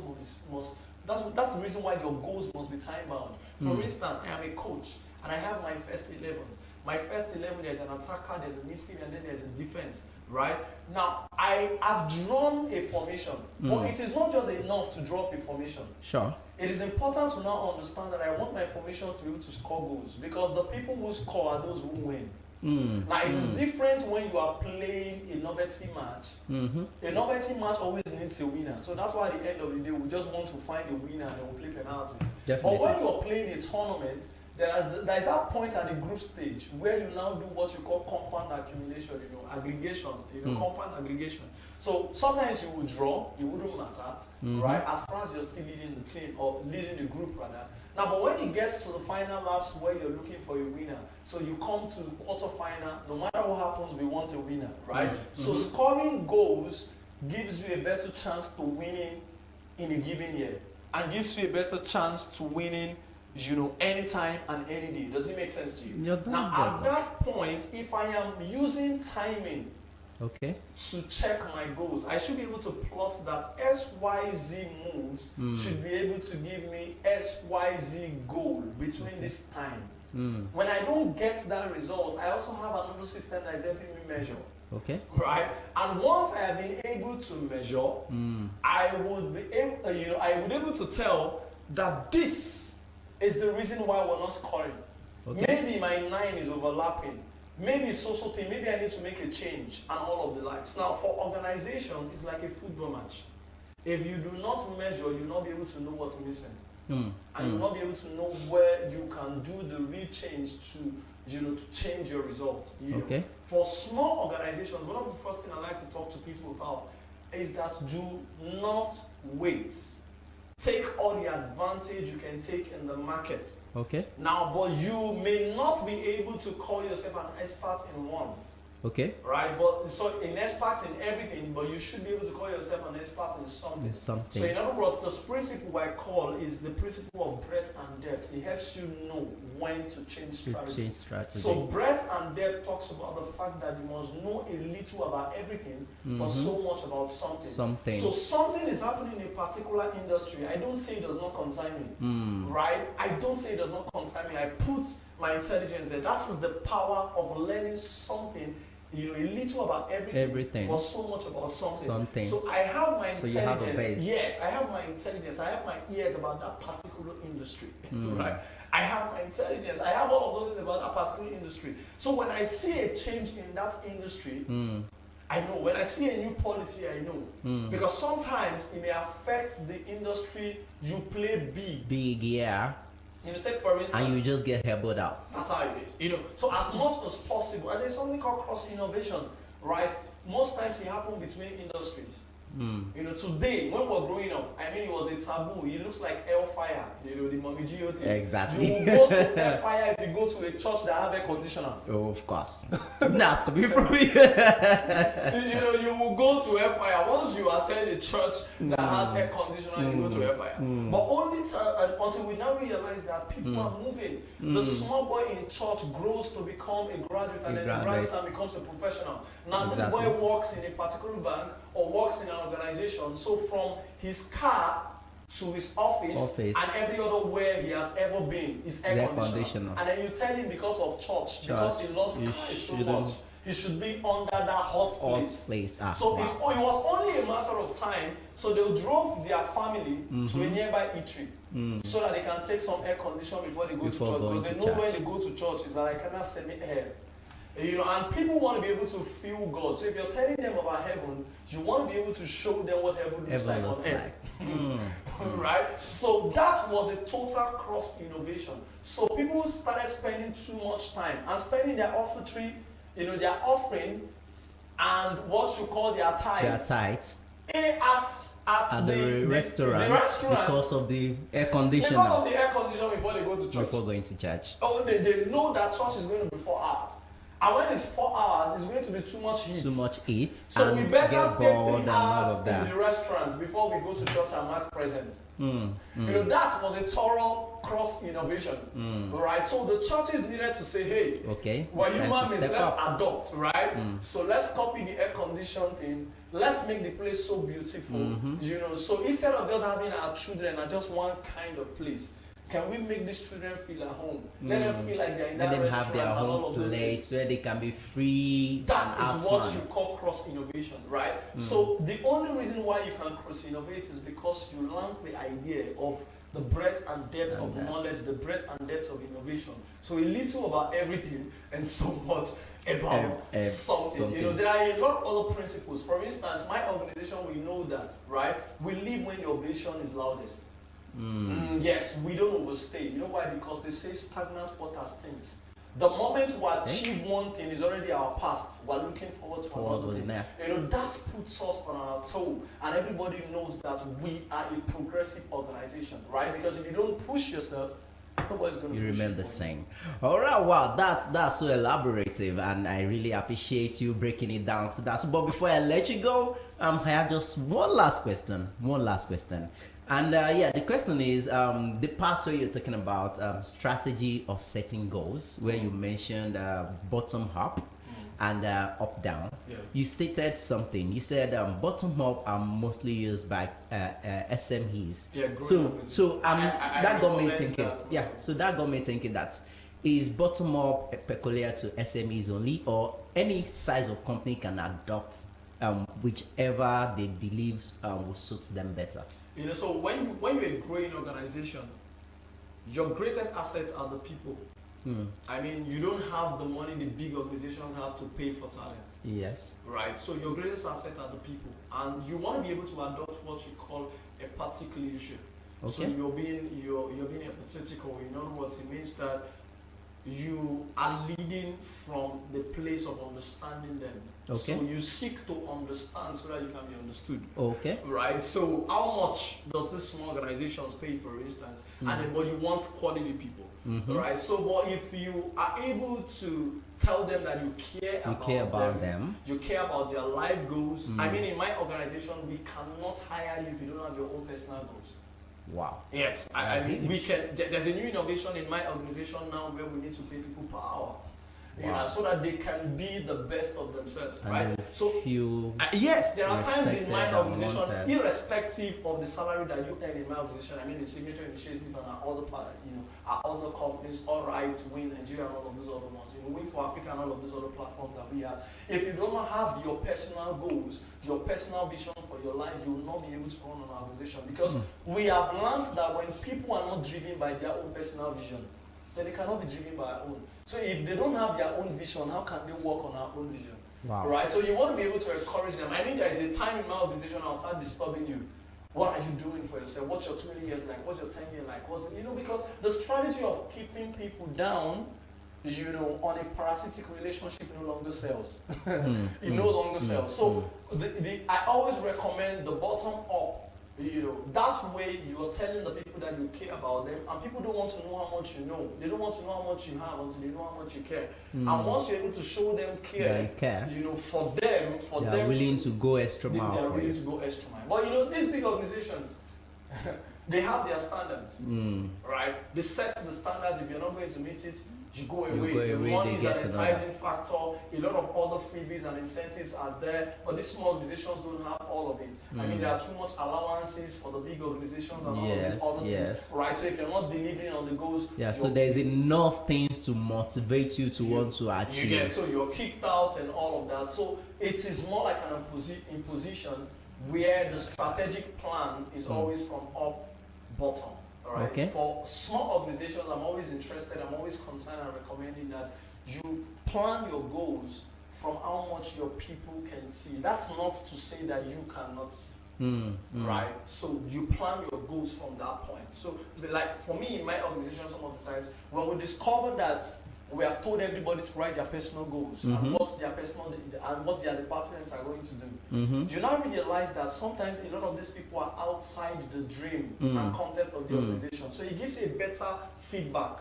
that's the reason why your goals must be time bound. For instance, I am a coach and I have my first 11. My first 11, there's an attacker, there's a midfield, and then there's a defense, right? Now, I have drawn a formation, but it is not just enough to draw a formation. Sure. It is important to now understand that I want my formations to be able to score goals, because the people who score are those who win. Now, it is different when you are playing a novelty match. A novelty match always needs a winner. So that's why at the end of the day, we just want to find a winner and then we'll play penalties. Definitely. But when you're playing a tournament, there is that point at the group stage where you now do what you call compound accumulation, aggregation, compound aggregation. So sometimes you will draw, it wouldn't matter, right? As far as you're still leading the team or leading the group rather. Now, but when it gets to the final laps where you're looking for a winner, so you come to the quarterfinal, no matter what happens, we want a winner, right? So scoring goals gives you a better chance to winning in a given year, and gives you a better chance to winning, anytime and any day. Does it make sense to you? Now, at that point, if I am using timing to check my goals, I should be able to plot that XYZ moves should be able to give me XYZ goal between this time. When I don't get that result, I also have another system that is helping me measure. Okay. Right? And once I have been able to measure, I would be able, I would be able to tell that this is the reason why we're not scoring. Okay. Maybe my 9 is overlapping. Maybe so thing. Maybe I need to make a change and all of the likes. Now, for organizations, it's like a football match. If you do not measure, you'll not be able to know what's missing. And you'll not be able to know where you can do the real change to, to change your results. Okay. For small organizations, one of the first things I like to talk to people about is that do not wait. Take all the advantage you can take in the market. Okay. Now, but you may not be able to call yourself an expert in one. Okay. Right? But so an expert in everything, but you should be able to call yourself an expert in something. So in other words, this principle I call is the principle of breadth and depth. It helps you know when to change strategy. So breadth and depth talks about the fact that you must know a little about everything, but so much about something. So something is happening in a particular industry. I don't say it does not concern me. Right? I don't say it does not concern me. I put my intelligence there. That is the power of learning something. A little about everything, but so much about something. So I have my intelligence. So you have a base. Yes, I have my intelligence. I have my ears about that particular industry. Right? I have my intelligence. I have all of those things about that particular industry. So when I see a change in that industry, I know. When I see a new policy, I know. Because sometimes it may affect the industry you play big. Big, yeah. Take for instance, and you just get elbowed out. That's how it is. So as much as possible, and there's something called cross innovation, right? Most times it happens between industries. Today when we're growing up, it was a taboo. It looks like hellfire. The Mommy Gio thing. Exactly. You will go to hellfire if you go to a church that have air conditioner. Oh, of course. That's coming from me. You will go to hellfire once you attend a church that has air conditioner. You go to hellfire. But only until we now realize that people are moving. The small boy in church grows to become a graduate, and then the graduate becomes a professional. Now this boy works in a particular bank or works in an organization. So from his car to his office and every other where he has ever been is air conditioner. And then you tell him because of church. Because he loves cars so much, he should be under that hot place. So it was only a matter of time. So they drove their family to a nearby eatery so that they can take some air conditioner before they go to church. Because they know when they go to church, it's like kind of semi-air. And people want to be able to feel God. So if you're telling them about heaven, you want to be able to show them what heaven looks like on earth. Right? So that was a total cross innovation. So people started spending too much time and spending their offertory, their offering and what you call their tithe. At the restaurant because of the air conditioner. Because of the air conditioner before they go to church. Before going to church. Oh, they know that church is going to be 4 hours. And when it's 4 hours, it's going to be too much heat. Too much heat. So we better spend 3 hours in the restaurants before we go to church and mark presents. That was a thorough cross innovation. Right? So the churches needed to say, hey, well, human beings, let's adopt, right? So let's copy the air conditioned thing. Let's make the place so beautiful. So instead of just having our children at just one kind of place, can we make these children feel at home? Let them feel like they're in that restaurant have their and all own of those place things. where they can be free. That is what you call cross innovation, right? So the only reason why you can cross innovate is because you learn the idea of the breadth and depth of knowledge, the breadth and depth of innovation. So a little about everything and so much about something. There are a lot of other principles. For instance, my organization, we know that, right? We live when your vision is loudest. Yes, we don't overstay. You know why? Because they say stagnant water stinks. The moment we achieve one thing is already our past. We're looking forward to another thing. That puts us on our toe, and everybody knows that we are a progressive organization, right? Because if you don't push yourself, nobody's going to push you. Remain the same. All right, wow, that's so elaborative, and I really appreciate you breaking it down to that. So, but before I let you go, I have just one last question. And the question is the part where you're talking about strategy of setting goals, where you mentioned bottom up and up down. You stated something. You said bottom up are mostly used by SMEs. That got me thinking. So that got me thinking that is bottom up peculiar to SMEs only, or any size of company can adopt whichever they believe will suit them better? So when you're a growing organization, your greatest assets are the people. I mean, you don't have the money the big organizations have to pay for talent. Yes. Right. So your greatest asset are the people, and you want to be able to adopt what you call empathic leadership. Okay. So you're being empathetical. In other words, it means that you are leading from the place of understanding them. Okay. So you seek to understand so that you can be understood. Okay. Right. So how much does this small organizations pay, for instance? And then, but you want quality people. Right. So, but if you are able to tell them that you care about them, you care about their life goals. I mean, in my organization, we cannot hire you if you don't have your own personal goals. Wow. Yes, I mean, we can. There's a new innovation in my organization now where we need to pay people per hour, so that they can be the best of themselves, right? So, yes, there are times in my organization, irrespective of the salary that you earn in my organization. I mean, the Signature Initiative and our other companies, All Right, Win Nigeria, and all of those other ones. Win for Africa, and all of those other platforms that we have. If you don't have your personal goals, your personal vision for your life, you will not be able to run an organization, because we have learned that when people are not driven by their own personal vision, then they cannot be driven by our own. So if they don't have their own vision, how can they work on our own vision? Wow. Right? So you want to be able to encourage them. I mean, there is a time in my organization I'll start disturbing you. What are you doing for yourself? What's your 20 years like? What's your 10 years like? Because the strategy of keeping people down, on a parasitic relationship no longer sells. It no longer sells. So I always recommend the bottom up. That way you are telling the people that you care about them, and people don't want to know how much you know. They don't want to know how much you have until they know how much you care. And once you're able to show them care, for them, they are willing to go extra mile. They are willing to go extra mile. But these big organizations, they have their standards, right? They set the standards. If you're not going to meet it, you go away. Money is an enticing factor. A lot of other freebies and incentives are there, but these small organizations don't have all of it. I mean, there are too much allowances for the big organizations and all of these other things, right? So if you're not delivering on the goals, so there's enough things to motivate you to want to achieve. So you're kicked out and all of that. So it is more like an imposition where the strategic plan is always from up, bottom. Right. Okay. For small organizations, I'm always concerned and recommending that you plan your goals from how much your people can see. That's not to say that you cannot see, right? So you plan your goals from that point. So, like for me in my organization, some of the times when we discover that we have told everybody to write their personal goals and what their departments are going to do. You now realize that sometimes a lot of these people are outside the dream and context of the organization. So it gives you a better feedback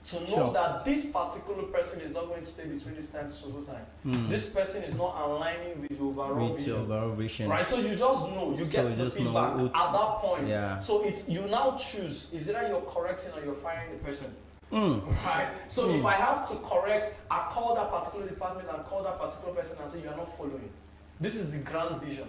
to know that this particular person is not going to stay between this time to so time. This person is not aligning with your overall vision. Right? So you just know, you get the feedback at that point. Yeah. So you now choose, is either you're correcting or you're firing the person. Right. So if I have to correct, I call that particular department and call that particular person and say you are not following. This is the grand vision.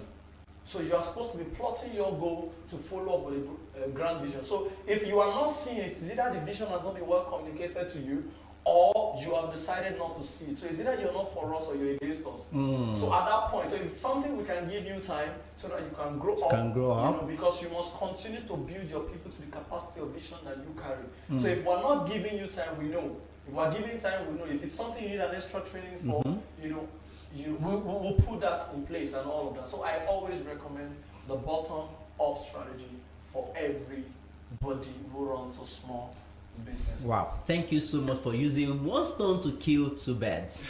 So you are supposed to be plotting your goal to follow up with a grand vision. So if you are not seeing it, it's either the vision has not been well communicated to you, or you have decided not to see it. So it's either you're not for us or you're against us. So at that point, so it's something we can give you time so that you can grow up. Because you must continue to build your people to the capacity of vision that you carry. So if we're not giving you time, we know. If we're giving time, we know. If it's something you need an extra training for, we'll put that in place and all of that. So I always recommend the bottom-up strategy for everybody who runs a small business. Wow, thank you so much for using one stone to kill two birds.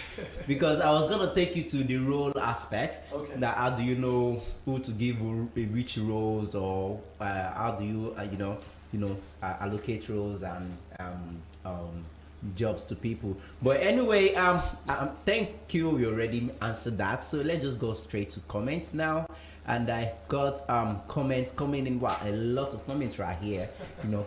Because I was gonna take you to the role aspect. Okay. That how do you know who to give which roles, or how do you allocate roles and jobs to people. But anyway, thank you. We already answered that. So let's just go straight to comments now. And I got comments coming in. Wow, a lot of comments right here.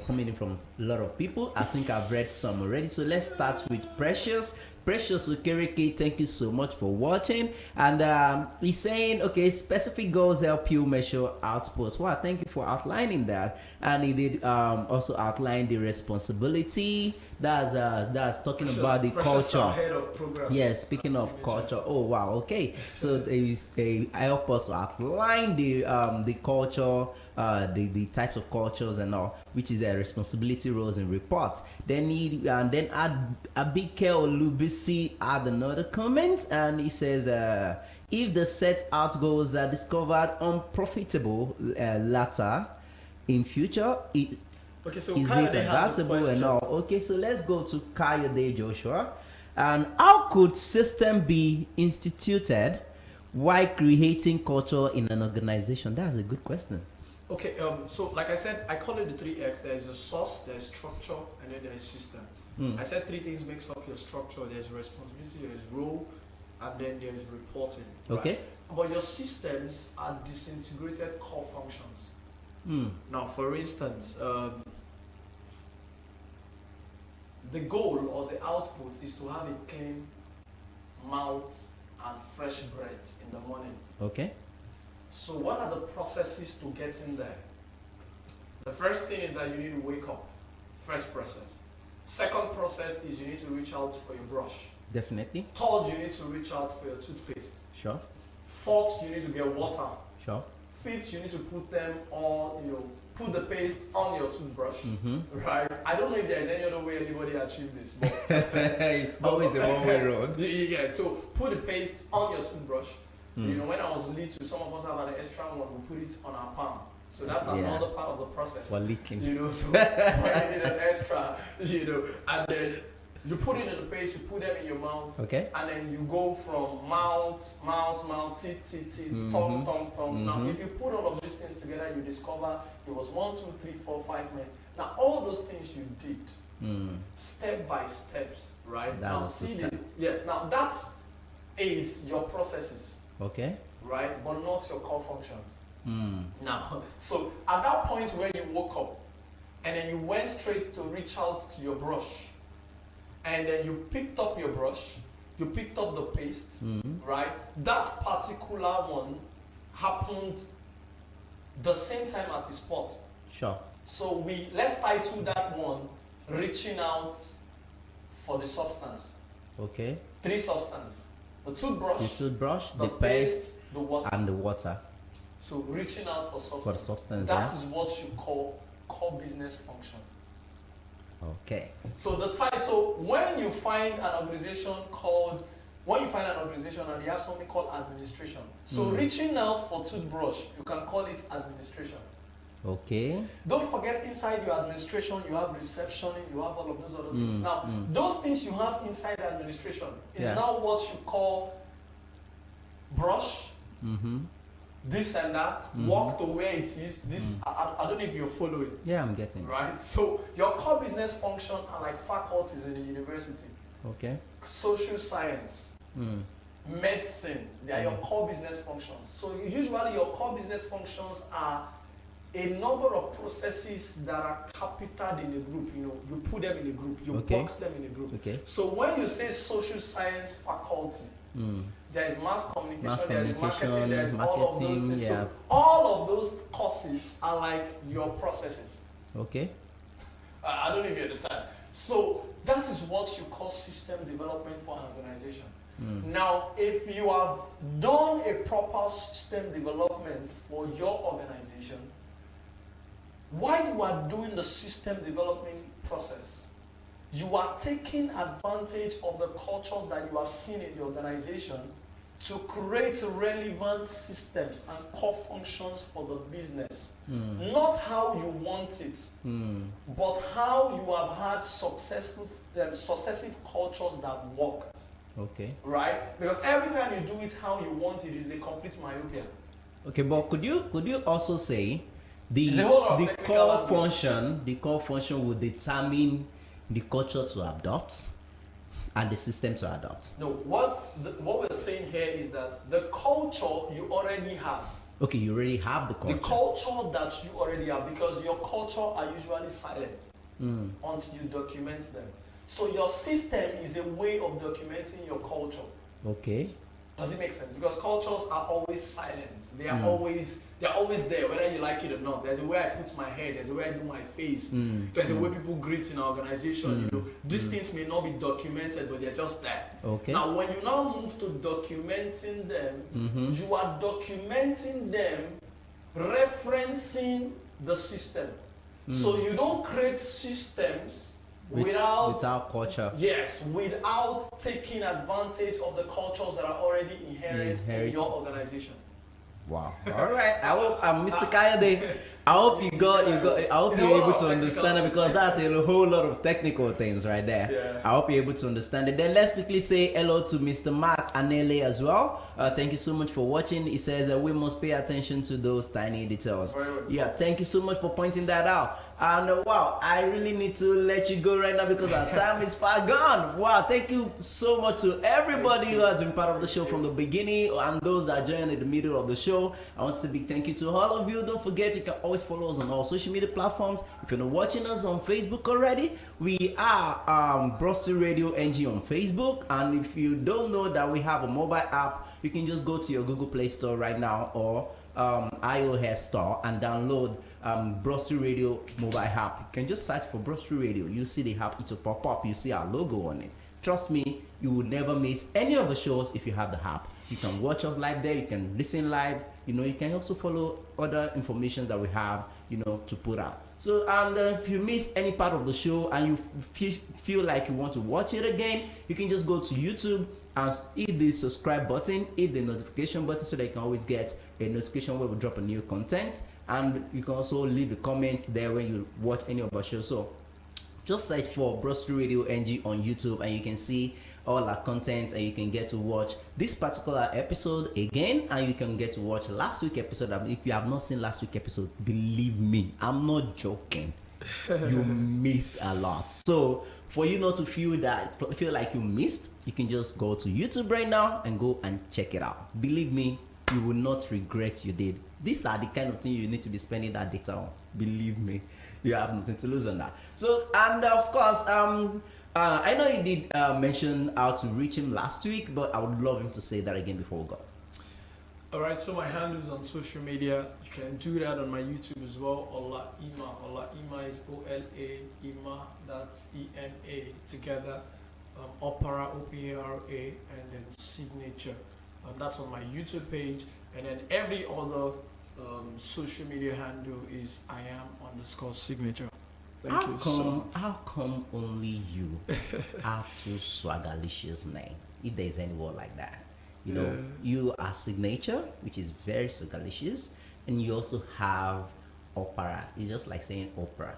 Coming in from a lot of people. I think I've read some already. So let's start with Precious. Precious Okereke, thank you so much for watching. And he's saying, okay, specific goals help you measure outputs. Wow, thank you for outlining that. And he did also outline the responsibility. That's talking about the Precious culture. Head of programs. Yes, speaking That's of signature. culture. Oh wow, okay. So there is I help us to outline the culture, the types of cultures and all, which is a responsibility roles and reports. Then add Abike Olubisi add another comment, and he says if the set out goals are discovered unprofitable later in future, Okay, so is it Kayode has a advisable and question. all? Okay, so let's go to Kayode Joshua. And how could system be instituted while creating culture in an organization? That's a good question. Okay, so like I said, I call it the 3X. There is a source, there's structure, and then there's system. I said three things makes up your structure. There's responsibility, there's role, and then there's reporting. Right? Okay. But your systems are disintegrated core functions. Now, for instance, the goal or the output is to have a clean mouth and fresh breath in the morning. Okay. So what are the processes to get in there? The first thing is that you need to wake up. First process. Second process is you need to reach out for your brush. Definitely. Third, you need to reach out for your toothpaste. Sure. Fourth, you need to get water. Sure. Fifth, you need to put them on, put the paste on your toothbrush. Right? I don't know if there's any other way anybody achieved this, but It's always a one-way road. you get it. So put the paste on your toothbrush. When I was little, some of us have an extra one, we put it on our palm. So that's another part of the process. For leaking. So when you need an extra, and then you put it in the paste, you put them in your mouth, Okay. and then you go from mouth, teeth, tongue. Now, if you put all of these things together, you discover it was 1, 2, 3, 4, 5 men. Now, all those things you did, step by steps, right? That now, was the see step. yes. Now that is your processes. Okay. Right, but not your core functions. Now, so at that point where you woke up and then you went straight to reach out to your brush, and then you picked up your brush, you picked up the paste, right? That particular one happened the same time at the spot. Sure. So let's title that one reaching out for the substance. Okay. 3 substances. The toothbrush, the paste, the water. and the water. So reaching out for substance. For the substance, That is what you call core business function. Okay. So so when you find an organization and you have something called administration. So reaching out for toothbrush, you can call it administration. Okay. Don't forget inside your administration you have reception, you have all of those other things. Now, those things you have inside administration is now what you call brush, this and that, walk to where it is. This I don't know if you're following. Yeah, I'm getting. Right? So your core business function are like faculties in the university. Okay. Social science, medicine, they are your core business functions. So usually your core business functions are a number of processes that are capitaled in a group. You put them in a group, you box them in a group. Okay. So when you say social science faculty, there is mass communication, there is marketing, there is all of those things. So all of those courses are like your processes. Okay. I don't know if you understand. So that is what you call system development for an organization. Now, if you have done a proper system development for your organization, while you are doing the system development process, you are taking advantage of the cultures that you have seen in the organization to create relevant systems and core functions for the business. Not how you want it, but how you have had successive cultures that worked. Okay. Right? Because every time you do it how you want it is a complete myopia. Okay, but could you also say the core function will determine the culture to adopt and the system to adopt? No, what we're saying here is that the culture you already have. Okay, you already have the culture. The culture that you already have, because your culture are usually silent until you document them. So your system is a way of documenting your culture. Okay. Does it make sense? Because cultures are always silent. They are always there, whether you like it or not. There's a way I put my head, there's a way I do my face, there's a way people greet in our organization. You know, these things may not be documented, but they're just there. Okay. Now, when you now move to documenting them, you are documenting them referencing the system. So you don't create systems without culture. Yes, without taking advantage of the cultures that are already inherent in your organization. Wow. All right. I hope Mr. Kayode, I hope I hope you're able to understand it, because that's a whole lot of technical things right there. Yeah. I hope you're able to understand it. Then let's quickly say hello to Mr. Mark Anele as well. Thank you so much for watching. He says we must pay attention to those tiny details. Yeah, thank you so much for pointing that out. And wow, I really need to let you go right now because our time is far gone. Wow, thank you so much to everybody who has been part of the show from the beginning and those that joined in the middle of the show. I want to say a big thank you to all of you. Don't forget, you can always follow us on all social media platforms. If you're not watching us on Facebook already, we are Brosty Radio NG on Facebook. And if you don't know that we have a mobile app, you can just go to your Google Play Store right now or iOS Store and download Brosty Radio mobile app. You can just search for Brosty Radio. You see the app, it will pop up. You see our logo on it. Trust me, you will never miss any of the shows if you have the app. You can watch us live there. You can listen live. You know, you can also follow other information that we have, you know, to put out. So, and if you miss any part of the show and you feel like you want to watch it again, you can just go to YouTube and hit the subscribe button, hit the notification button so that you can always get a notification when we drop a new content. And you can also leave a comment there when you watch any of our shows. So just search for Brosty Radio NG on YouTube and you can see all our content, and you can get to watch this particular episode again, and you can get to watch last week's episode. If you have not seen last week's episode, believe me, I'm not joking. You missed a lot. So for you not to feel like you missed, you can just go to YouTube right now and go and check it out. Believe me, you will not regret you did. These are the kind of things you need to be spending that data on. Believe me, you have nothing to lose on that. So, and of course, I know you did mention how to reach him last week, but I would love him to say that again before we go. Alright, so my handles on social media, you can do that on my YouTube as well. Ola Ima. Ola Ima is O-L-A, Ima, that's E-M-A together. Opera, O-P-A-R-A, and then Signature. That's on my YouTube page. And then every other social media handle is IAM_signature. How come only you have two swagalicious name? If there's any word like that, you know, you are Signature, which is very swagalicious, and you also have Opera. It's just like saying opera.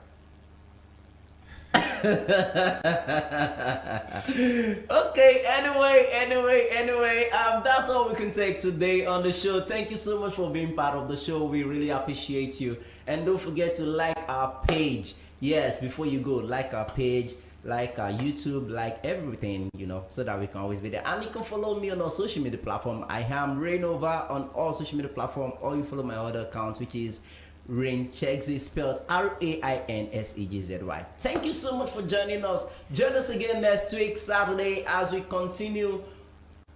Okay, anyway, that's all we can take today on the show. Thank you so much for being part of the show. We really appreciate you. And don't forget to like our page. Yes, before you go, like our page, like our YouTube, like everything, you know, so that we can always be there. And you can follow me on our social media platform. I am Rainova on all social media platform, or you follow my other account, which is Rainchegzy, spelled R-A-I-N-S-E-G-Z-Y. Thank you so much for joining us. Join us again next week, Saturday, as we continue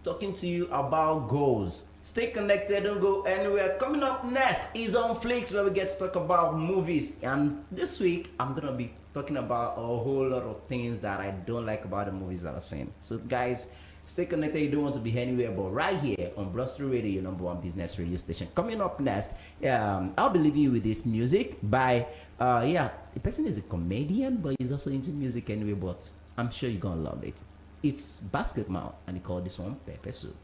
talking to you about goals. Stay connected, don't go anywhere. Coming up next is On Flicks, where we get to talk about movies. And this week, I'm going to be talking about a whole lot of things that I don't like about the movies that I've seen. So guys, stay connected. You don't want to be anywhere but right here on Brosty Radio, your #1 business radio station. Coming up next, I'll be leaving you with this music by, the person is a comedian, but he's also into music anyway, but I'm sure you're going to love it. It's Basketball, and he called this one Pepper Soup.